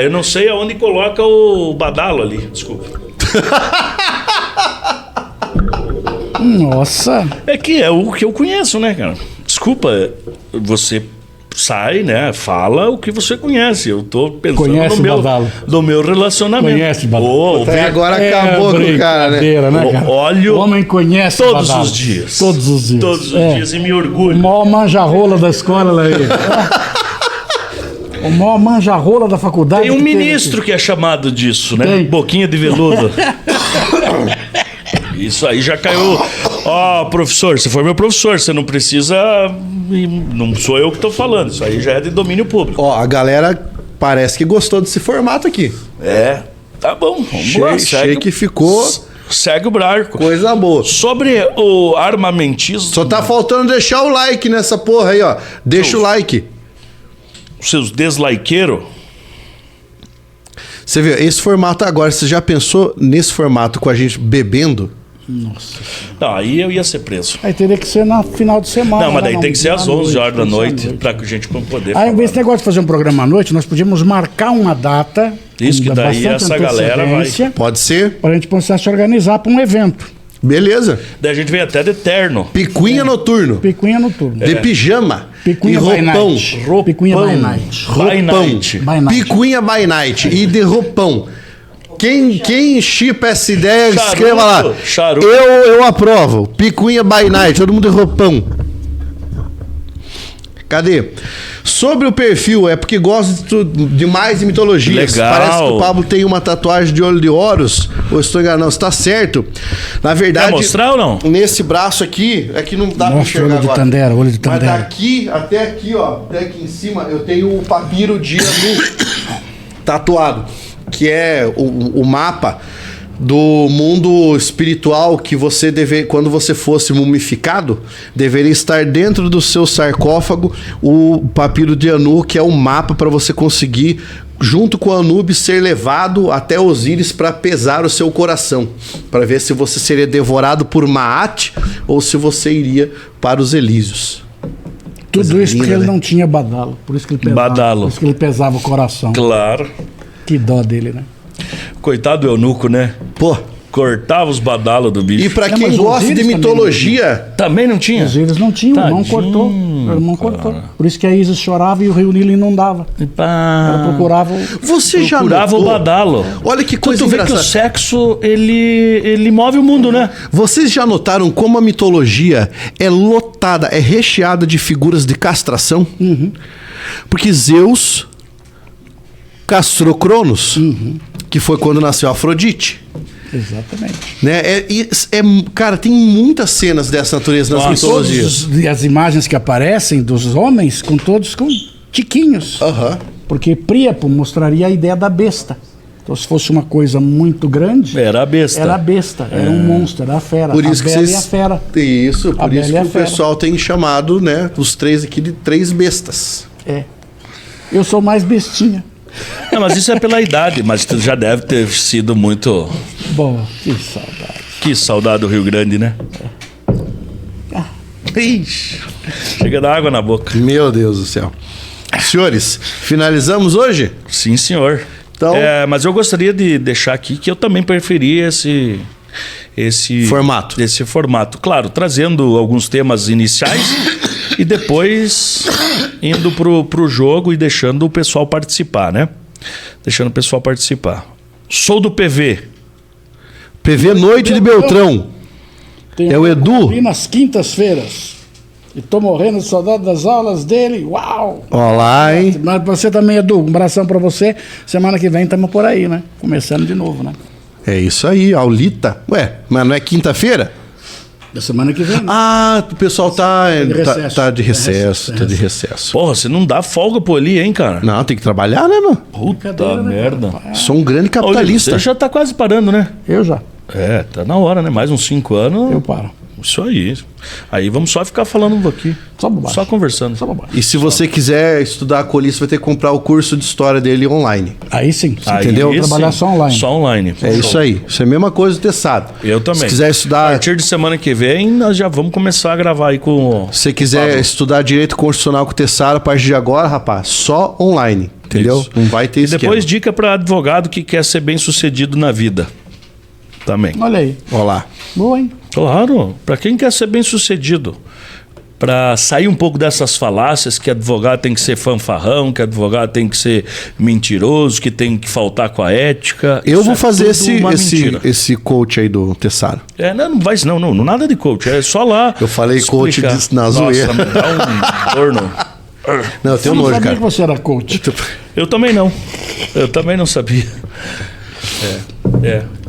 Eu não sei aonde coloca o badalo ali, desculpa. Nossa. É que é o que eu conheço, né, cara? Desculpa, você sai, né? Fala o que você conhece. Eu tô pensando Conhece no meu relacionamento. Conhece badalo. Até agora acabou com o cara, né? Cara? Olho O homem conhece todos badalo. os dias. Todos os dias. Todos os dias e me O orgulho. maior manja-rola da escola lá aí. O maior manja-rola da faculdade. Tem um que teve ministro que é chamado disso, né? Tem. Boquinha de veludo. Isso aí já caiu. Ó, professor, você foi meu professor, você não precisa. Não sou eu que tô falando, isso aí já é de domínio público. Ó, a galera parece que gostou desse formato aqui. Tá bom, vamos lá. Achei que ficou Segue o barco. coisa boa. Sobre o armamentismo. Só tá faltando deixar o like nessa porra aí, ó. Deixa o like. Seus deslikeeiros. Você viu, esse formato agora, você já pensou nesse formato com a gente bebendo? Nossa. Não, aí eu ia ser preso. Aí teria que ser no final de semana. Não, mas daí né? tem que ser às à 11 horas da tem que ser à noite, pra que a gente poder Aí, falar. esse negócio de fazer um programa à noite, nós podíamos marcar uma data. Isso que com daí bastante essa galera vai. antecedência, Pode ser? pra gente começar a se organizar para um evento. Beleza. Daí a gente vem até de terno. Picuinha noturno. Picuinha noturno. De pijama. Picuinha e by roupão. night. Picuinha by night. By night. By night. Picuinha by night. E de roupão. Quem chipa essa ideia, Charuto, escreva lá. charuto. Eu aprovo. Picuinha by night. Todo mundo de roupão. Cadê? Sobre o perfil, é porque gosto demais de mitologias. Legal. Parece que o Pablo tem uma tatuagem de olho de Horus. Ou estou enganado? Não, está certo. Na verdade, Quer mostrar ou não? nesse braço aqui, é que não dá pra Mostra o enxergar olho de agora. Tandera, olho de Mas Tandera. daqui até aqui, ó, até aqui em cima, eu tenho o papiro de Anu tatuado, que é o mapa do mundo espiritual que você deve, quando você fosse mumificado, deveria estar dentro do seu sarcófago o papiro de Anu, que é o mapa para você conseguir, junto com Anubis, ser levado até Osíris para pesar o seu coração, para ver se você seria devorado por Maat ou se você iria para os Elísios. Tudo Coisa isso porque linda, ele né? não tinha badalo. Por isso que ele pesava. Badalo. Por isso que ele pesava o coração. Claro. Que dó dele, né? Coitado do eunuco, né? Pô, Cortava os badalos do bicho. e para Não, quem mas gosta de Osíris também mitologia, Também não tinha? Os eles não tinham, não Tadinho, cortou. Ele não cara. cortou. Por isso que a Isis chorava e o Rio Nilo inundava. Ela procurava o... você já Procurava o notou? badalo. Olha que coisa tu vê que engraçada. o sexo, ele move o mundo, né? Vocês já notaram como a mitologia é lotada, é recheada de figuras de castração? Porque Zeus castrou Cronos, que foi quando nasceu Afrodite. Exatamente. Né? Cara, tem muitas cenas dessa natureza nas Nossa, mitologias. E as imagens que aparecem dos homens, com todos com tiquinhos. Aham. Porque Príapo mostraria a ideia da besta. Então, se fosse uma coisa muito grande, Era a besta. era a besta, era um monstro, era a fera. Por isso a que Bela vocês... e a fera. Isso, A por isso Bela e que a o Fera. pessoal tem chamado, né, os três aqui de três bestas. É. Eu sou mais bestinha. Não, mas isso é pela idade, mas tu já deve ter sido muito... Bom, que saudade. Que saudade do Rio Grande, né? Ixi, chega da água na boca. Meu Deus do céu. Senhores, finalizamos hoje? Sim, senhor. Então- Mas eu gostaria de deixar aqui que eu também preferi esse Formato. Esse formato. Claro, trazendo alguns temas iniciais e depois indo pro jogo e deixando o pessoal participar, né? Deixando o pessoal participar. Sou do PV. PV Noite de Beltrão. Tem É o Edu? ali nas quintas-feiras. E tô morrendo de saudade das aulas dele. Uau! Olá, hein? Mas pra você também, Edu, um abração pra você. Semana que vem estamos por aí, né? Começando de novo, né? É isso aí, aulita. Ué, mas não é quinta-feira? Da semana que vem, né? Ah, o pessoal tá de recesso. recesso. Tá Tá de recesso. Porra, você não dá folga pro ali, hein, cara? Não, tem que trabalhar, né, mano? Puta né, merda. Sou um grande Olha, capitalista. você já tá quase parando, né? Eu já. Tá na hora, né? Mais uns 5 anos. Eu paro. Isso aí. Aí vamos só ficar falando aqui. Só bobagem. Só conversando. Só bobagem. E se você quiser estudar a Colice, vai ter que comprar o curso de história dele online. Aí sim. Aí, entendeu? sim, Trabalhar só online. Só online. É isso aí. Isso é a mesma coisa do Tessado. Eu também. Se quiser A estudar... partir de semana que vem, nós já vamos começar a gravar aí com... Se você quiser estudar direito constitucional com o Tessaro, a partir de agora, rapaz, só online. Entendeu? Isso. Não vai ter E esquema. depois dica para advogado que quer ser bem sucedido na vida. Também. Olha aí. Olha lá. Boa, hein? Claro, para quem quer ser bem sucedido. Para sair um pouco dessas falácias que advogado tem que ser fanfarrão, que advogado tem que ser mentiroso, que tem que faltar com a ética. Eu Isso vou é fazer tudo uma mentira. esse coach aí do Tessaro. Não vai não, nada de coach, é só lá. Eu falei coach na zoeira. Nossa, me dá um torno. Não, eu tenho Eu não nojo, sabia cara. que você era coach. Eu também não sabia.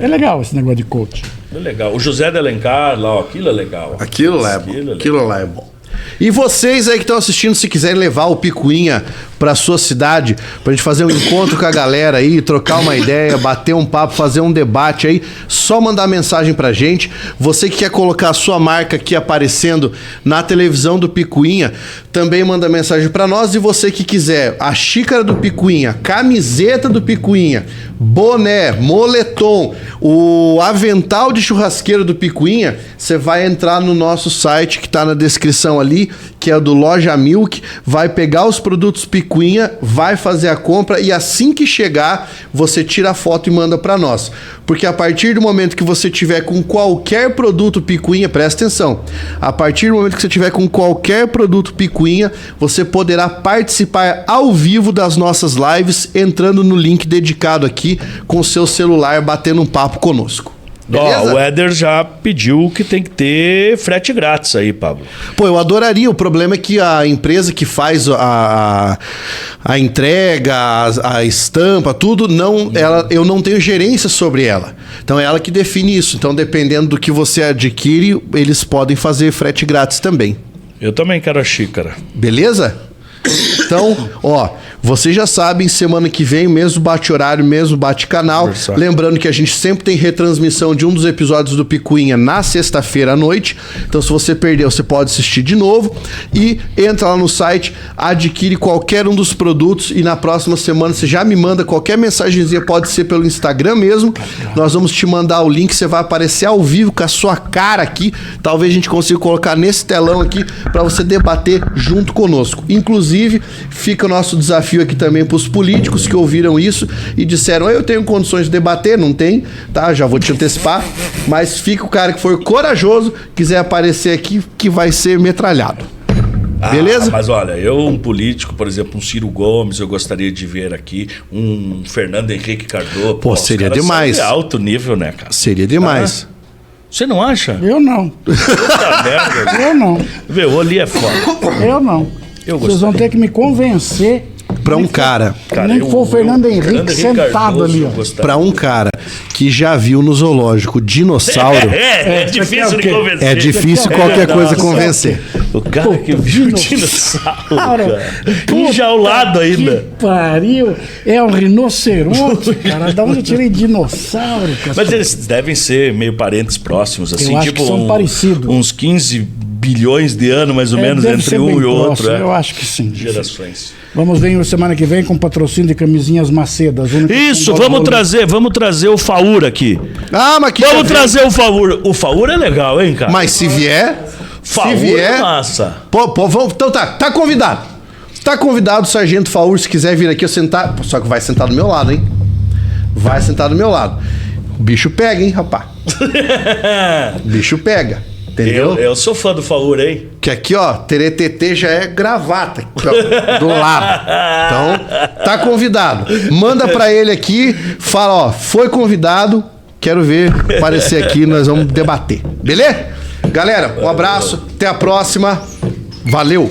É legal esse negócio de coach. É legal. O José de Alencar lá, ó, aquilo é legal. Aquilo lá é bom. Aquilo lá é bom. E vocês aí que estão assistindo, se quiserem levar o Picuinha pra sua cidade, pra gente fazer um encontro com a galera aí, trocar uma ideia, bater um papo, fazer um debate aí, só mandar mensagem pra gente. Você que quer colocar a sua marca aqui aparecendo na televisão do Picuinha, também manda mensagem pra nós. E você que quiser a xícara do Picuinha, camiseta do Picuinha, boné, moletom, o avental de churrasqueiro do Picuinha, você vai entrar no nosso site que tá na descrição ali, que é do Loja Milk, vai pegar os produtos Picuinha, vai fazer a compra e assim que chegar, você tira a foto e manda pra nós. Porque a partir do momento que você tiver com qualquer produto Picuinha, presta atenção, a partir do momento que você tiver com qualquer produto Picuinha, você poderá participar ao vivo das nossas lives, entrando no link dedicado aqui, com o seu celular, batendo um papo conosco. Beleza? Ó, o Éder já pediu que tem que ter frete grátis aí, Pablo. Pô, eu adoraria. O problema é que a empresa que faz a entrega, a estampa, tudo, eu não tenho gerência sobre ela. Então é ela que define isso. Então, dependendo do que você adquire, eles podem fazer frete grátis também. Eu também quero a xícara. Beleza? Então, ó, vocês já sabem, semana que vem, mesmo bate-horário, mesmo bate-canal. Conversar. Lembrando que a gente sempre tem retransmissão de um dos episódios do Picuinha na sexta-feira à noite. Então, se você perdeu, você pode assistir de novo. E entra lá no site, adquire qualquer um dos produtos e na próxima semana você já me manda qualquer mensagenzinha, pode ser pelo Instagram mesmo. Nós vamos te mandar o link, você vai aparecer ao vivo com a sua cara aqui. Talvez a gente consiga colocar nesse telão aqui para você debater junto conosco. Inclusive, fica o nosso desafio aqui também para os políticos que ouviram isso e disseram: eu tenho condições de debater, não tem, tá? Já vou te antecipar, mas fica o cara que for corajoso, quiser aparecer aqui, que vai ser metralhado. Beleza? Mas olha, um político, por exemplo, um Ciro Gomes, eu gostaria de ver aqui, um Fernando Henrique Cardoso. Pô, seria demais. De alto nível, né, cara? Seria demais. Você não acha? Eu não. Puta merda. Eu não. Vê, o ali é foda. Eu não. Eu Vocês vão ter que me convencer. Pra um cara, Nem que for o Fernando Henrique sentado ali, ó. pra um cara que já viu no zoológico dinossauro, É difícil de convencer. é difícil qualquer coisa convencer. O cara que viu o dinossauro, cara. Enjaulado ainda. Que pariu. É um rinoceronte, cara. Da onde eu tirei dinossauro? Cara? Mas eles devem ser meio parentes próximos, assim, acho tipo que são parecidos. uns 15 bilhões de anos, mais ou menos, deve entre ser um bem e o outro. próximo. Eu acho que sim. Gerações. Vamos ver semana que vem com patrocínio de camisinhas Macedas. Isso, vamos trazer o Faur aqui. Ah, mas que Vamos trazer o Faur. O Faur é legal, hein, cara? Mas se vier, Faur se vier, é massa. Pô, vamos, então tá convidado. Tá convidado o Sargento Faur, se quiser vir aqui eu sentar, só que vai sentar do meu lado, hein? Vai sentar do meu lado. O bicho pega, hein, rapaz? O bicho pega. Entendeu? Eu sou fã do Faur, hein? Que aqui, ó, teretetê já é gravata, aqui, ó, do lado. Então, tá convidado. Manda pra ele aqui, fala, ó, foi convidado, quero ver aparecer aqui, nós vamos debater. Beleza? Galera, um abraço, até a próxima. Valeu!